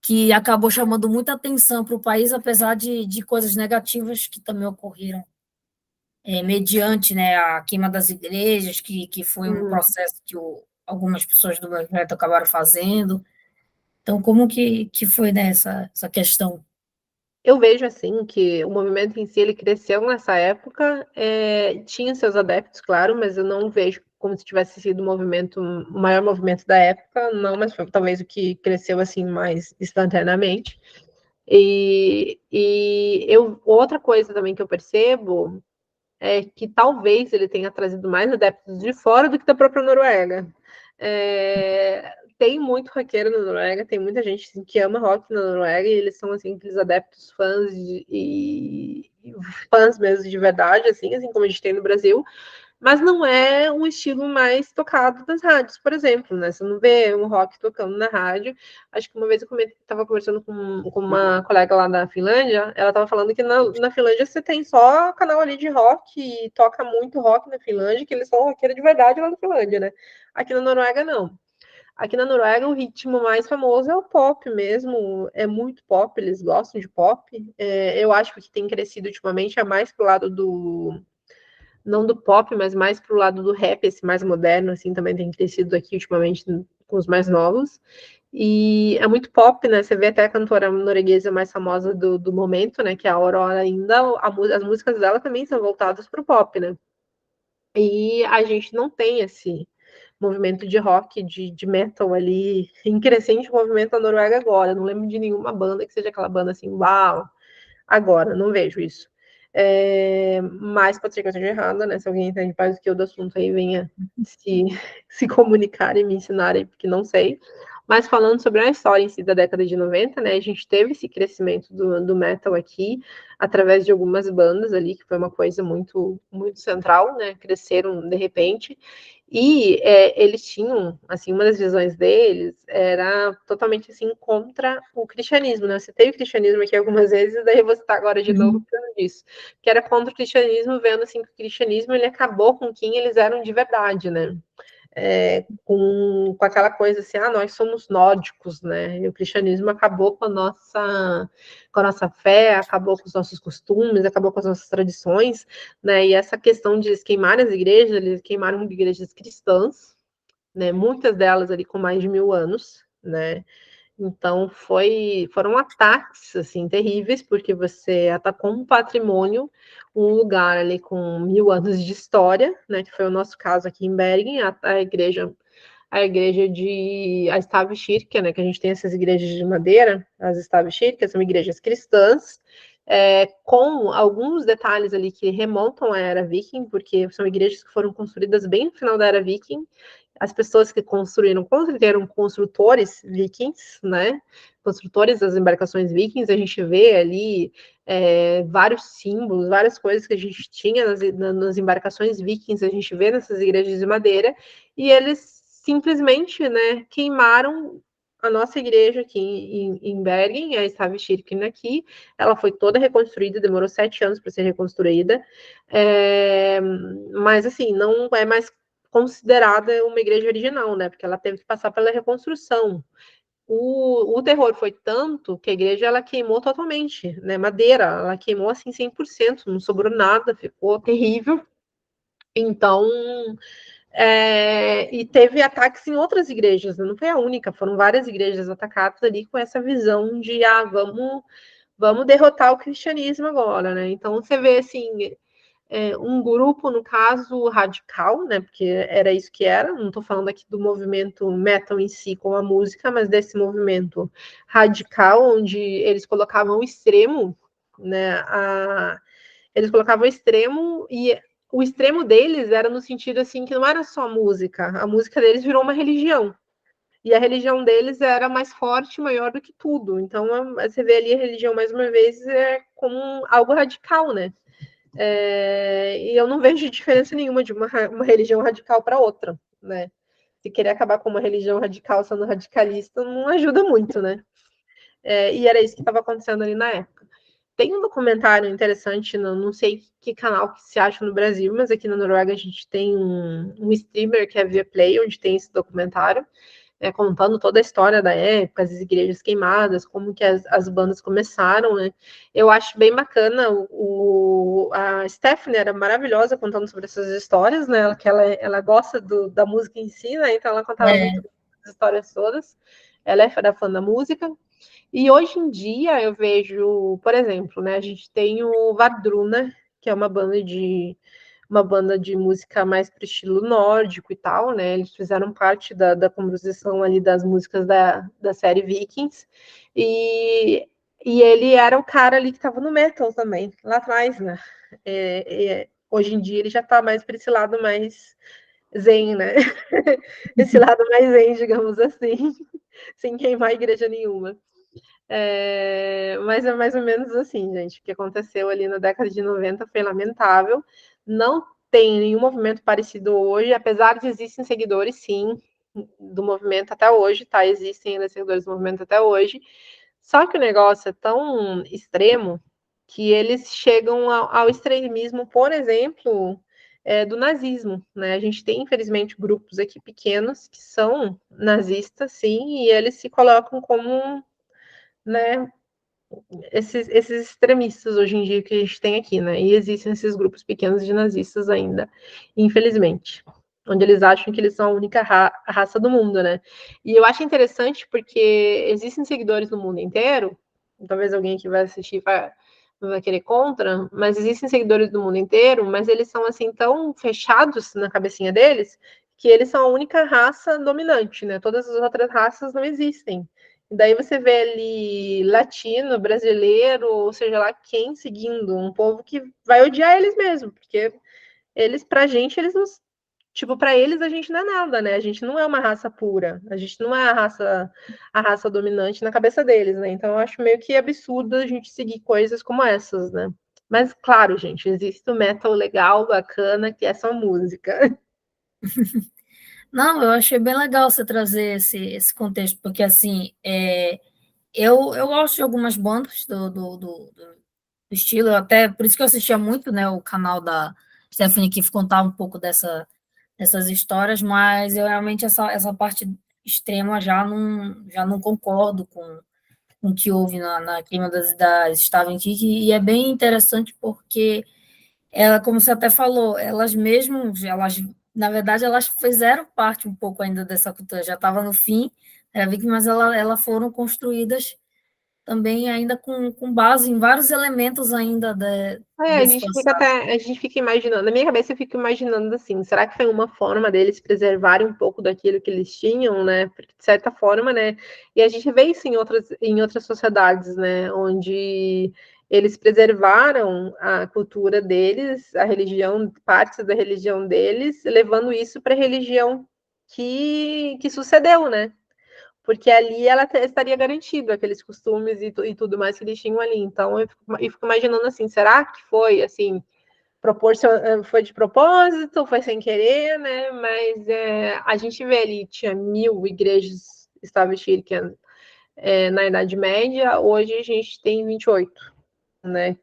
que acabou chamando muita atenção para o país, apesar de coisas negativas que também ocorreram, mediante, né, a queima das igrejas, que foi um Hum. processo que algumas pessoas do movimento acabaram fazendo. Então, como que foi nessa essa questão? Eu vejo, assim, que o movimento em si, ele cresceu nessa época, tinha seus adeptos, claro, mas eu não vejo como se tivesse sido o maior movimento da época, não, mas foi talvez o que cresceu, assim, mais instantaneamente. Outra coisa também que eu percebo é que talvez ele tenha trazido mais adeptos de fora do que da própria Noruega. Tem muito roqueiro na Noruega, tem muita gente assim, que ama rock na Noruega, e eles são assim, aqueles adeptos e fãs mesmo de verdade, assim como a gente tem no Brasil, mas não é um estilo mais tocado das rádios, por exemplo, né? Você não vê um rock tocando na rádio. Acho que uma vez eu estava conversando com uma colega lá da Finlândia, ela estava falando que na Finlândia você tem só canal ali de rock e toca muito rock na Finlândia, que eles são roqueiros de verdade lá na Finlândia, né? Aqui na Noruega, não. Aqui na Noruega, o ritmo mais famoso é o pop mesmo, é muito pop, eles gostam de pop. Eu acho que o que tem crescido ultimamente é mais pro lado não do pop, mas mais pro lado do rap, esse mais moderno, assim, também tem crescido aqui ultimamente com os mais novos. E é muito pop, né? Você vê até a cantora norueguesa mais famosa do momento, né? Que é a Aurora ainda, as músicas dela também são voltadas pro pop, né? E a gente não tem esse movimento de rock, de metal ali, em crescente movimento na Noruega agora. Não lembro de nenhuma banda que seja aquela banda assim, uau, agora, não vejo isso. Mas pode ser que eu esteja errada, né? Se alguém entende mais do que eu do assunto aí, venha se, se comunicar e me ensinarem, porque não sei. Mas falando sobre a história em si da década de 90, né? A gente teve esse crescimento do metal aqui, através de algumas bandas ali, que foi uma coisa muito, muito central, né? Cresceram de repente. E eles tinham, assim, uma das visões deles era totalmente, assim, contra o cristianismo, né? Você teve o cristianismo aqui algumas vezes, daí você está agora de novo Uhum. falando disso. Que era contra o cristianismo, vendo, assim, que o cristianismo, ele acabou com quem eles eram de verdade, né? Com aquela coisa assim, nós somos nórdicos, né? E o cristianismo acabou com a nossa fé, acabou com os nossos costumes, acabou com as nossas tradições, né? E essa questão de queimar as igrejas, eles queimaram igrejas cristãs, né? Muitas delas ali com mais de 1000 anos, né? Então foram ataques assim terríveis, porque você atacou um patrimônio, um lugar ali com 1000 anos de história, né? Que foi o nosso caso aqui em Bergen, a igreja de a Stavkirke, né? Que a gente tem essas igrejas de madeira, as Stavkirke, são igrejas cristãs. Com alguns detalhes ali que remontam à era viking, porque são igrejas que foram construídas bem no final da era viking. As pessoas que construíram, com certeza, eram construtores vikings, né? Construtores das embarcações vikings. A gente vê ali vários símbolos, várias coisas que a gente tinha nas embarcações vikings, a gente vê nessas igrejas de madeira, e eles simplesmente, né, queimaram a nossa igreja aqui em Bergen, a Stavkirken aqui. Ela foi toda reconstruída, demorou 7 anos para ser reconstruída, mas assim, não é mais considerada uma igreja original, né? Porque ela teve que passar pela reconstrução. O terror foi tanto que a igreja ela queimou totalmente, né? Madeira, ela queimou assim 100%, não sobrou nada, ficou terrível. Então, E teve ataques em outras igrejas, não foi a única, foram várias igrejas atacadas ali com essa visão de vamos derrotar o cristianismo agora, né? Então você vê assim, um grupo, no caso, radical, né? Porque era isso que era. Não estou falando aqui do movimento metal em si com a música, mas desse movimento radical, onde eles colocavam o extremo, né? Eles colocavam o extremo e o extremo deles era no sentido assim que não era só música, a música deles virou uma religião. E a religião deles era mais forte, maior do que tudo. Então, você vê ali a religião, mais uma vez, como algo radical, né? E eu não vejo diferença nenhuma de uma religião radical para outra, né? Se querer acabar com uma religião radical sendo radicalista, não ajuda muito, né? E era isso que estava acontecendo ali na época. Tem um documentário interessante, não sei que canal que se acha no Brasil, mas aqui na Noruega a gente tem um streamer que é Viaplay, onde tem esse documentário, contando toda a história da época, as igrejas queimadas, como que as bandas começaram, né? Eu acho bem bacana. A Stephanie era maravilhosa contando sobre essas histórias, né? Que ela gosta da música em si, né? Então ela contava muito as histórias todas. Ela era fã da música. E hoje em dia eu vejo, por exemplo, né? A gente tem o Vardruna, que é uma banda de música mais para o estilo nórdico e tal, né? Eles fizeram parte da composição ali das músicas da série Vikings. E, e ele era o cara ali que estava no metal também, lá atrás, né? Hoje em dia ele já está mais para esse lado mais zen, né? Esse lado mais zen, digamos assim, sem queimar a igreja nenhuma. Mas é mais ou menos assim, gente. O que aconteceu ali na década de 90 foi lamentável. Não tem nenhum movimento parecido hoje, apesar de existem seguidores, sim, do movimento até hoje, tá? Existem ainda seguidores do movimento até hoje. Só que o negócio é tão extremo que eles chegam ao extremismo, por exemplo, do nazismo, né? A gente tem, infelizmente, grupos aqui pequenos que são nazistas, sim, e eles se colocam como, né, esses extremistas hoje em dia que a gente tem aqui, né? E existem esses grupos pequenos de nazistas ainda, infelizmente, onde eles acham que eles são a única raça do mundo, né? E eu acho interessante porque existem seguidores no mundo inteiro, talvez alguém que vai assistir vai querer contra, mas existem seguidores do mundo inteiro, mas eles são assim tão fechados na cabecinha deles que eles são a única raça dominante, né? Todas as outras raças não existem. Daí você vê ali latino, brasileiro, ou seja lá quem seguindo, um povo que vai odiar eles mesmo, porque eles, pra gente, eles não. Tipo, pra eles a gente não é nada, né? A gente não é uma raça pura, a gente não é a raça dominante na cabeça deles, né? Então eu acho meio que absurdo a gente seguir coisas como essas, né? Mas, claro, gente, existe o metal legal, bacana, que é só música. Não, eu achei bem legal você trazer esse contexto, porque assim, eu gosto de algumas bandas do estilo, até por isso que eu assistia muito, né, o canal da Stephanie que contava um pouco dessas histórias, mas eu realmente essa parte extrema já não concordo com o que houve na queima das Staven Kick, e é bem interessante porque ela, como você até falou, na verdade, elas fizeram parte um pouco ainda dessa cultura, já estava no fim, era vítima, mas elas foram construídas também ainda com base em vários elementos ainda desse passado. A gente fica imaginando, na minha cabeça eu fico imaginando assim, será que foi uma forma deles preservarem um pouco daquilo que eles tinham, né? Porque, de certa forma, né? E a gente vê isso em outras sociedades, né? Onde eles preservaram a cultura deles, a religião, partes da religião deles, levando isso para a religião que sucedeu, né? Porque ali ela estaria garantida aqueles costumes e tudo mais que eles tinham ali. Então eu fico imaginando assim, será que foi assim, foi de propósito, foi sem querer, né? Mas a gente vê ali, tinha 1.000 igrejas establecidas na Idade Média, hoje a gente tem 28, né?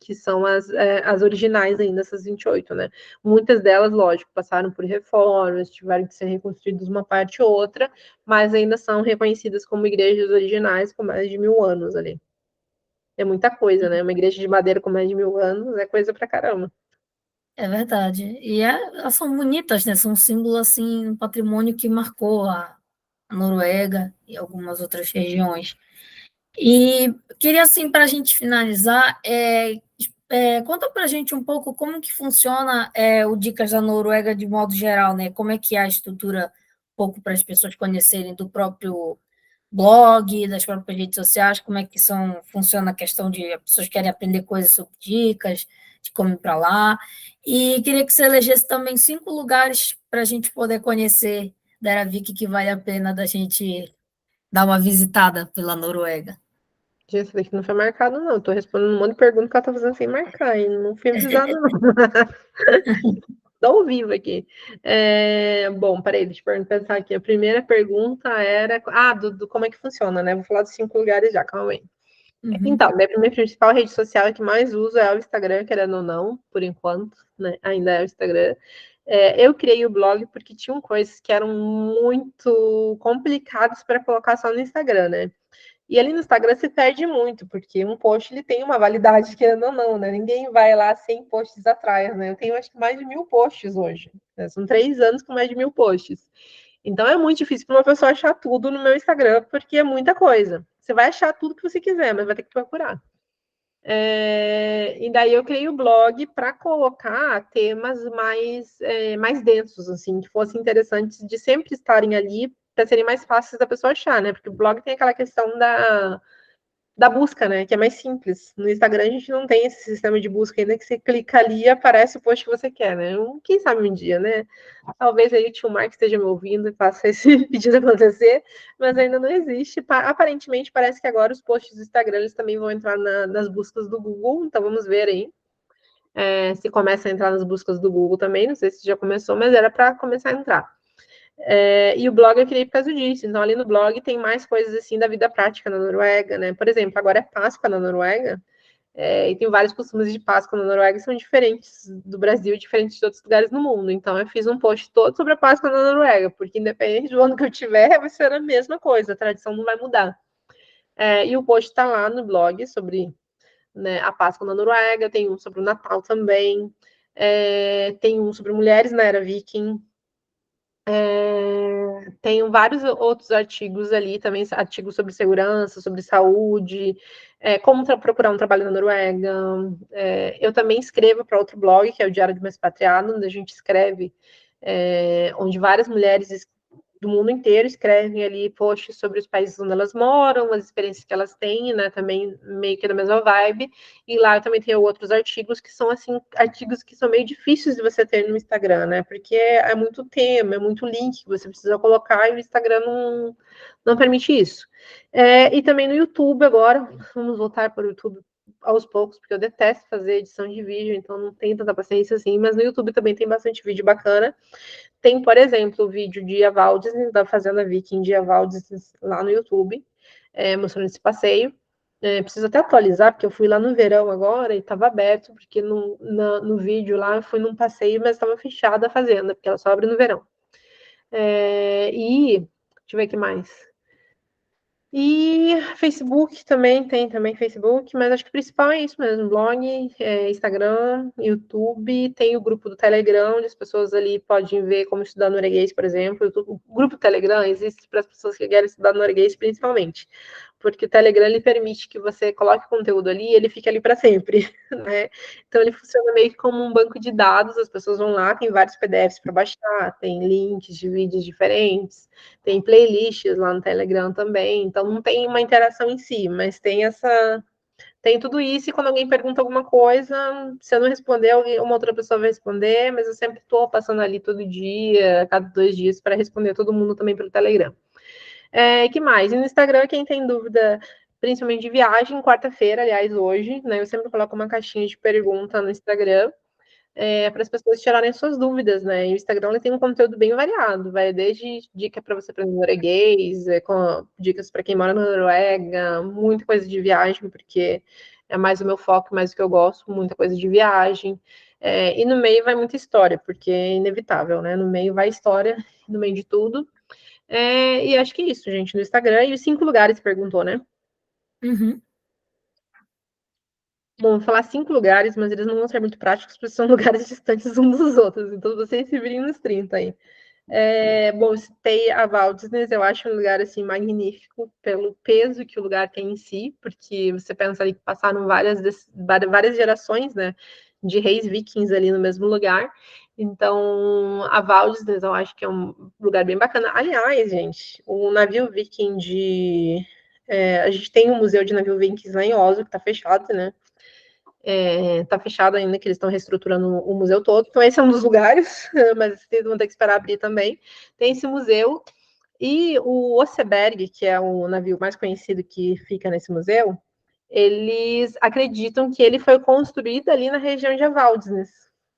Que são as originais ainda, essas 28, né? Muitas delas, lógico, passaram por reformas, tiveram que ser reconstruídas uma parte ou outra, mas ainda são reconhecidas como igrejas originais com mais de 1.000 anos ali. É muita coisa, né? Uma igreja de madeira com mais de 1.000 anos é coisa pra caramba. É verdade. E elas são bonitas, né? São um símbolo, assim, um patrimônio que marcou a Noruega e algumas outras regiões. E queria, assim, para a gente finalizar, conta para a gente um pouco como que funciona o Dicas da Noruega de modo geral, né? Como é que é a estrutura, um pouco para as pessoas conhecerem do próprio blog, das próprias redes sociais, como é que funciona a questão de as pessoas querem aprender coisas sobre dicas, de como ir para lá. E queria que você elegesse também 5 lugares para a gente poder conhecer da Eravik que vale a pena da gente dar uma visitada pela Noruega. Gente, esse daqui não foi marcado, não. Tô respondendo um monte de perguntas que ela tá fazendo sem marcar, e não fui avisada, não. Tô ao vivo aqui. Bom, peraí, deixa eu pensar aqui. A primeira pergunta era. Do como é que funciona, né? Vou falar dos 5 lugares já, calma aí. Uhum. Então, minha principal rede social que mais uso é o Instagram, querendo ou não, por enquanto, né? Ainda é o Instagram. Eu criei o blog porque tinham coisas que eram muito complicadas para colocar só no Instagram, né? E ali no Instagram se perde muito, porque um post ele tem uma validade, querendo ou não, né? Ninguém vai lá 100 posts atrás, né? Eu tenho acho que mais de 1000 posts hoje. Né? São 3 anos com mais de 1000 posts. Então é muito difícil para uma pessoa achar tudo no meu Instagram, porque é muita coisa. Você vai achar tudo que você quiser, mas vai ter que procurar. E daí eu criei o blog para colocar temas mais densos, assim, que fossem interessantes de sempre estarem ali para serem mais fáceis da pessoa achar, né? Porque o blog tem aquela questão da busca, né? Que é mais simples. No Instagram a gente não tem esse sistema de busca ainda que você clica ali e aparece o post que você quer, né? Quem sabe um dia, né? Talvez aí o tio Mark esteja me ouvindo e faça esse pedido acontecer, mas ainda não existe. Aparentemente parece que agora os posts do Instagram eles também vão entrar nas buscas do Google, então vamos ver aí. Se começa a entrar nas buscas do Google também, não sei se já começou, mas era para começar a entrar. E o blog eu criei por causa disso. Então, ali no blog tem mais coisas assim da vida prática na Noruega, né? Por exemplo, agora é Páscoa na Noruega, e tem vários costumes de Páscoa na Noruega que são diferentes do Brasil, diferentes de outros lugares no mundo. Então, eu fiz um post todo sobre a Páscoa na Noruega, porque independente do ano que eu tiver, vai ser a mesma coisa, a tradição não vai mudar. E o post está lá no blog sobre, né, a Páscoa na Noruega, tem um sobre o Natal também, tem um sobre mulheres na era viking. Tenho vários outros artigos ali também, artigos sobre segurança, sobre saúde, como procurar um trabalho na Noruega. Eu também escrevo para outro blog, que é o Diário de uma Expatriada, onde a gente escreve, onde várias mulheres do mundo inteiro escrevem ali posts sobre os países onde elas moram, as experiências que elas têm, né? Também meio que da mesma vibe. E lá eu também tenho outros artigos que são assim, artigos que são meio difíceis de você ter no Instagram, né? Porque é muito tema, é muito link que você precisa colocar e o Instagram não permite isso. E também no YouTube agora, vamos voltar para o YouTube aos poucos, porque eu detesto fazer edição de vídeo, então não tenho tanta paciência assim, mas no YouTube também tem bastante vídeo bacana. Tem, por exemplo, o vídeo de Avaldes, da Fazenda Viking de Avaldes, lá no YouTube, mostrando esse passeio. Preciso até atualizar, porque eu fui lá no verão agora e estava aberto, porque no vídeo lá eu fui num passeio, mas estava fechada a fazenda, porque ela só abre no verão. Deixa eu ver o que mais. E Facebook tem também Facebook, mas acho que o principal é isso mesmo, blog, Instagram, YouTube, tem o grupo do Telegram, onde as pessoas ali podem ver como estudar norueguês, por exemplo. O grupo Telegram existe para as pessoas que querem estudar norueguês principalmente, porque o Telegram ele permite que você coloque conteúdo ali e ele fique ali para sempre, né? Então ele funciona meio que como um banco de dados, as pessoas vão lá, tem vários PDFs para baixar, tem links de vídeos diferentes, tem playlists lá no Telegram também, então não tem uma interação em si, mas tem tudo isso, e quando alguém pergunta alguma coisa, se eu não responder, uma outra pessoa vai responder, mas eu sempre estou passando ali todo dia, cada 2 dias, para responder todo mundo também pelo Telegram. Que mais? E no Instagram, quem tem dúvida, principalmente de viagem, quarta-feira, aliás, hoje, né? Eu sempre coloco uma caixinha de pergunta no Instagram, para as pessoas tirarem suas dúvidas, né? E o Instagram ele tem um conteúdo bem variado, vai desde dica para você aprender norueguês, com dicas para quem mora na Noruega, muita coisa de viagem, porque é mais o meu foco, mais o que eu gosto, muita coisa de viagem. E no meio vai muita história, porque é inevitável, né? No meio vai história, no meio de tudo. E acho que é isso, gente, no Instagram. E os 5 lugares, perguntou, né? Uhum. Bom, vou falar 5 lugares, mas eles não vão ser muito práticos, porque são lugares distantes uns dos outros, então vocês se virem nos 30 aí. Bom, citei a Valdesnes, eu acho um lugar assim magnífico pelo peso que o lugar tem em si, porque você pensa ali que passaram várias gerações, né, de reis vikings ali no mesmo lugar. Então, a Valdesnes eu acho que é um lugar bem bacana. Aliás, gente, o navio viking a gente tem um museu de navio vikings lá em Oslo, que está fechado, né? Tá fechado ainda, que eles estão reestruturando o museu todo. Então, esse é um dos lugares, mas vocês vão ter que esperar abrir também. Tem esse museu. E o Oseberg, que é o navio mais conhecido que fica nesse museu, eles acreditam que ele foi construído ali na região de Avaldnes,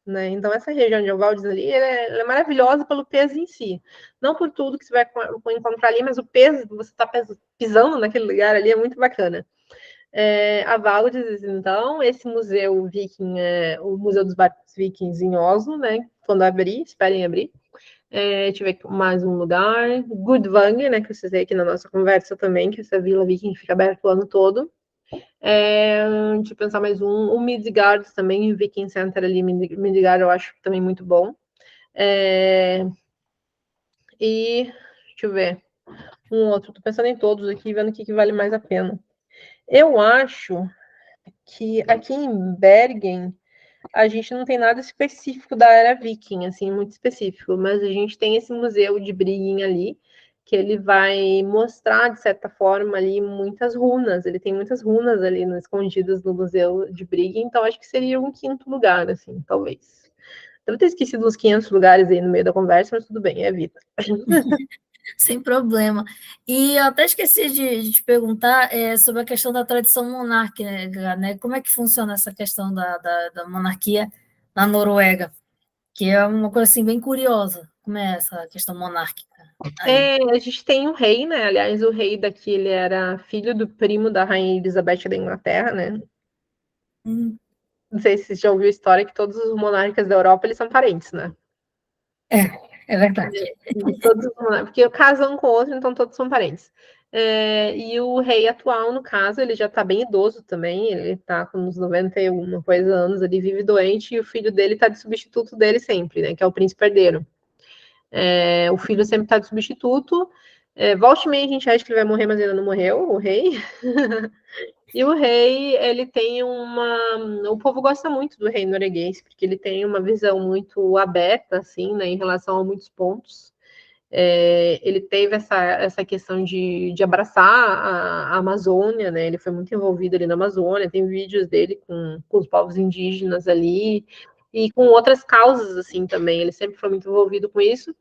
né? Então, essa região de Avaldnes ali, ela é maravilhosa pelo peso em si. Não por tudo que você vai encontrar ali, mas o peso, você está pisando naquele lugar ali, é muito bacana. A Valdez, então, esse museu viking, o Museu dos Barcos Vikings em Oslo, né? Quando abrir, esperem abrir. Deixa eu ver mais um lugar. Gudvangen, né? Que eu citei aqui na nossa conversa também, que essa vila viking fica aberta o ano todo. Deixa eu pensar mais um. O Midgard também, o Viking Center ali, Midgard, eu acho também muito bom. E deixa eu ver. Um outro, tô pensando em todos aqui, vendo o que vale mais a pena. Eu acho que aqui em Bergen a gente não tem nada específico da era viking, assim, muito específico, mas a gente tem esse museu de Briggen ali, que ele vai mostrar, de certa forma, ali muitas runas. Ele tem muitas runas ali escondidas no museu de Briggen, então acho que seria um quinto lugar, assim, talvez. Deve ter esquecido uns 500 lugares aí no meio da conversa, mas tudo bem, é vida. Sem problema. E eu até esqueci de te perguntar sobre a questão da tradição monárquica, né? Como é que funciona essa questão da monarquia na Noruega? Que é uma coisa assim bem curiosa. Como é essa questão monárquica aí? A gente tem o rei, né? Aliás, o rei daqui, ele era filho do primo da rainha Elizabeth da Inglaterra, né? Hum, Não sei se você já ouviu a história que todos os monarcas da Europa, eles são parentes, né? é, é verdade. Todos, porque casam um com o outro, então todos são parentes. E o rei atual, no caso, ele já tá bem idoso também, ele tá com uns 91 coisa anos, ele vive doente, e o filho dele tá de substituto dele sempre, né? Que é o príncipe herdeiro. O filho sempre tá de substituto. Volte e meia a gente acha que ele vai morrer, mas ainda não morreu, o rei. E o rei, ele tem uma. O povo gosta muito do rei norueguês, porque ele tem uma visão muito aberta, assim, né, em relação a muitos pontos. Ele teve essa questão de abraçar a Amazônia, né? Ele foi muito envolvido ali na Amazônia, tem vídeos dele com os povos indígenas ali, e com outras causas, assim, também. Ele sempre foi muito envolvido com isso.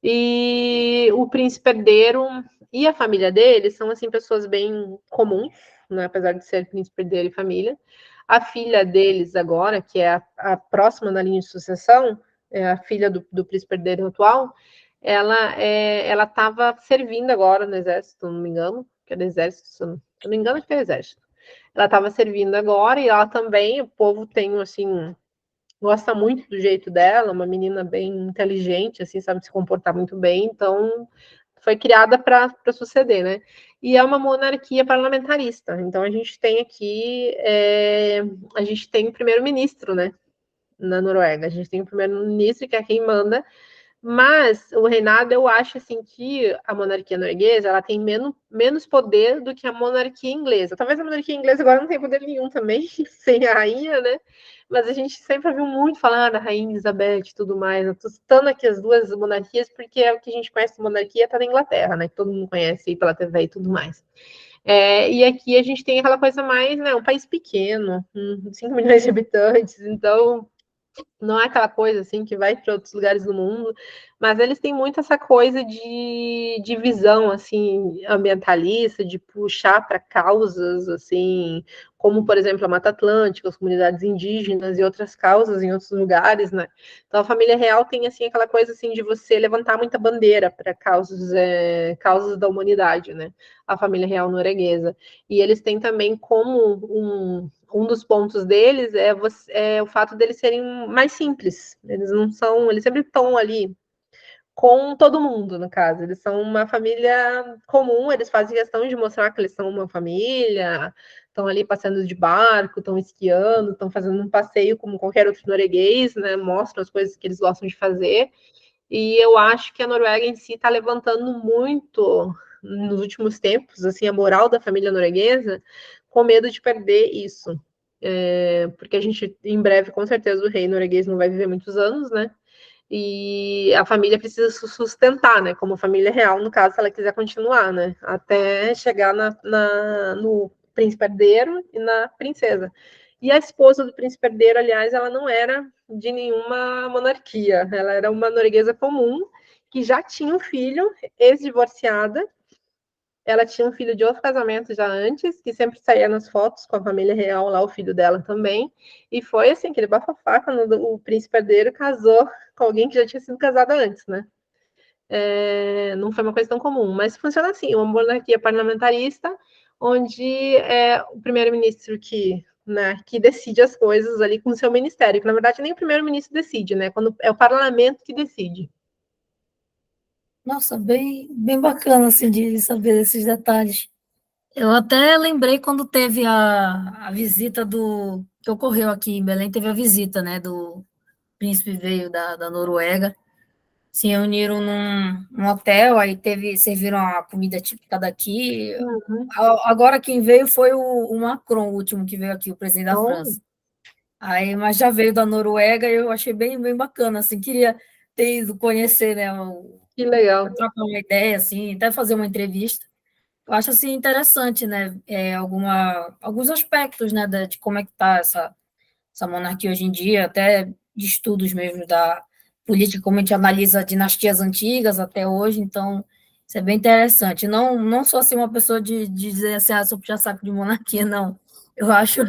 E o príncipe herdeiro e a família dele são, assim, pessoas bem comuns, né? Apesar de ser príncipe herdeiro e família. A filha deles agora, que é a próxima na linha de sucessão, é a filha do príncipe herdeiro atual, ela estava servindo agora no exército, se não me engano, que é do exército, se não me engano, que é exército. Ela estava servindo agora e ela também, o povo tem, assim, gosta muito do jeito dela, uma menina bem inteligente, assim, sabe se comportar muito bem, então foi criada para suceder, né? E é uma monarquia parlamentarista, então a gente tem aqui, a gente tem o primeiro-ministro, né? Na Noruega, a gente tem o primeiro-ministro, que é quem manda, mas o reinado, eu acho assim que a monarquia norueguesa ela tem menos poder do que a monarquia inglesa. Talvez a monarquia inglesa agora não tenha poder nenhum também, sem a rainha, né? Mas a gente sempre viu muito falar da rainha Elizabeth e tudo mais. Eu tô citando aqui as duas monarquias porque é o que a gente conhece de monarquia tá na Inglaterra, né? Que todo mundo conhece aí pela TV e tudo mais. E aqui a gente tem aquela coisa mais, né? Um país pequeno, 5 milhões de habitantes, então não é aquela coisa assim que vai para outros lugares do mundo, mas eles têm muito essa coisa de visão assim ambientalista, de puxar para causas assim, como por exemplo a Mata Atlântica, as comunidades indígenas e outras causas em outros lugares, né? Então a família real tem assim aquela coisa assim de você levantar muita bandeira para causas da humanidade, né? A família real norueguesa. E eles têm também como um dos pontos deles é o fato deles serem mais simples. Eles não são, eles sempre estão ali com todo mundo, no caso. Eles são uma família comum, eles fazem questão de mostrar que eles são uma família, estão ali passeando de barco, estão esquiando, estão fazendo um passeio como qualquer outro norueguês, né? Mostram as coisas que eles gostam de fazer. E eu acho que a Noruega em si está levantando muito nos últimos tempos, assim, a moral da família norueguesa, com medo de perder isso. Porque a gente, em breve, com certeza, o rei norueguês não vai viver muitos anos, né? E a família precisa se sustentar, né? Como família real, no caso, se ela quiser continuar, né? Até chegar no príncipe herdeiro e na princesa. E a esposa do príncipe herdeiro, aliás, ela não era de nenhuma monarquia. Ela era uma norueguesa comum que já tinha um filho, ex-divorciada. Ela tinha um filho de outro casamento já antes, que sempre saía nas fotos com a família real lá, o filho dela também. E foi assim, aquele bafafá quando o príncipe herdeiro casou com alguém que já tinha sido casada antes, né? Não foi uma coisa tão comum, mas funciona assim, uma monarquia parlamentarista, onde é o primeiro-ministro que decide as coisas ali com o seu ministério, que na verdade nem o primeiro-ministro decide, né? Quando é o parlamento que decide. Nossa, bem bacana, assim, de saber esses detalhes. Eu até lembrei quando teve a visita que ocorreu aqui em Belém, teve a visita, né, do príncipe veio da Noruega, se reuniram num hotel, aí serviram a comida típica daqui. Uhum. Agora quem veio foi o Macron, o último que veio aqui, o presidente da Então, França. Aí, mas já veio da Noruega e eu achei bem bacana, assim, queria ter ido conhecer, né, que legal. trocar uma ideia, assim, até fazer uma entrevista. Eu acho, assim, interessante, né, alguns aspectos, né, de como é que está essa monarquia hoje em dia, até de estudos mesmo da política, como a gente analisa dinastias antigas até hoje, então isso é bem interessante. Não sou assim uma pessoa de dizer assim, sou puxa-saco de monarquia, não. Eu acho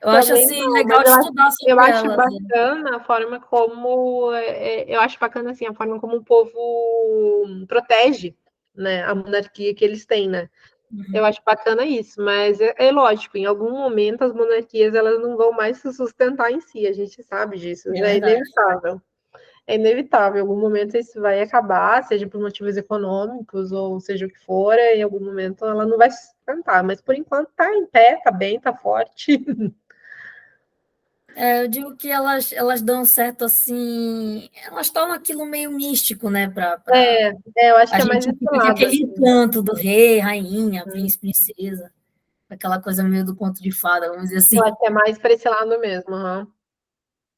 Também assim não, legal mas estudar eu sobre acho elas. bacana a forma como eu acho bacana assim a forma como o povo protege, né, a monarquia que eles têm, né? Eu Uhum. acho bacana isso, mas é lógico, em algum momento as monarquias elas não vão mais se sustentar em si, a gente sabe disso, É é verdade. inevitável. É inevitável, em algum momento isso vai acabar, seja por motivos econômicos ou seja o que for, em algum momento ela não vai se sustentar, mas por enquanto tá em pé, tá bem, tá forte. Eu digo que elas dão certo assim, elas tornam aquilo meio místico, né, para Eu acho a que é mais gente esse fica com lado, aquele assim. encanto do rei, rainha, príncipe, princesa, aquela coisa meio do conto de fada, vamos dizer Eu assim. acho que é mais para esse lado mesmo, uhum.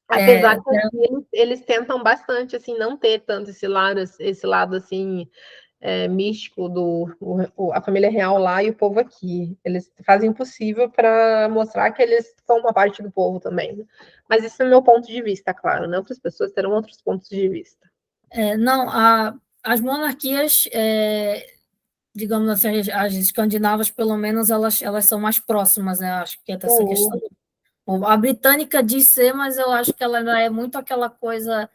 Apesar É, que assim, eles tentam bastante, assim, não ter tanto esse lado assim, místico a família real lá e o povo aqui. Eles fazem o possível para mostrar que eles são uma parte do povo também, né? Mas isso é o meu ponto de vista, claro, né? Outras pessoas terão outros pontos de vista. não, as monarquias, digamos assim, as escandinavas, pelo menos, elas são mais próximas, né? Acho que é essa questão. Uhum. A britânica diz ser, mas eu acho que ela ainda é muito aquela coisa,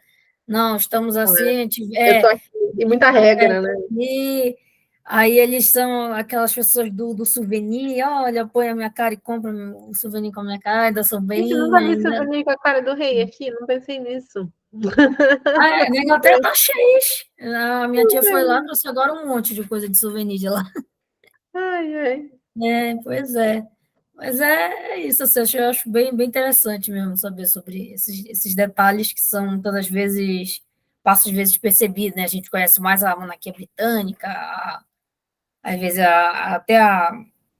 não, estamos assim, a gente, Eu tô aqui, e muita regra, né? e aí eles são aquelas pessoas do souvenir, olha, põe a minha cara e compra o souvenir com a minha cara, ainda sou Gente, eu bem nunca vi ainda. souvenir com a cara do rei aqui, não pensei nisso. Na Inglaterra tá cheio. A minha tia foi lá, trouxe agora um monte de coisa de souvenir de lá. Ai, ai. Pois é. Mas é isso, assim, eu acho bem interessante mesmo saber sobre esses detalhes que são, muitas das vezes, passam às vezes percebidos, né? A gente conhece mais a monarquia britânica, às vezes até a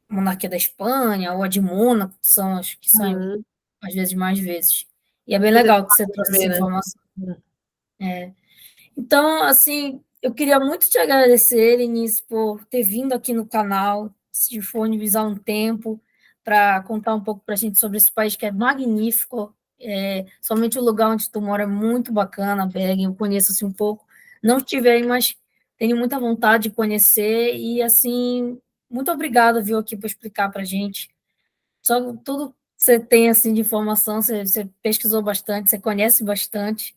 monarquia da Espanha, ou a de Mônaco, que são as que são, Uhum. às vezes, mais vezes. E é bem Você legal que tá você pra trouxe essa ver, né? informação. Então, assim, eu queria muito te agradecer, Eunice, por ter vindo aqui no canal, se disponibilizar um tempo para contar um pouco para a gente sobre esse país que é magnífico. Somente o lugar onde tu mora é muito bacana, Bergen, eu conheço assim um pouco. Não estive aí, mas tenho muita vontade de conhecer e, assim, muito obrigada, viu, aqui por explicar para a gente. Só tudo que você tem, assim, de informação, você pesquisou bastante, você conhece bastante.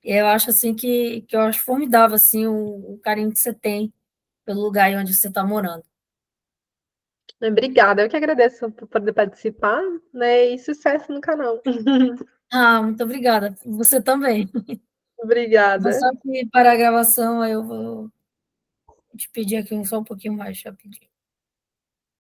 Eu acho assim que eu acho formidável assim o carinho que você tem pelo lugar onde você está morando. Obrigada, eu que agradeço por poder participar, né? E sucesso no canal. Muito obrigada. Você também. Vou Obrigada. só aqui parar a gravação, aí eu vou te pedir aqui só um pouquinho mais rapidinho.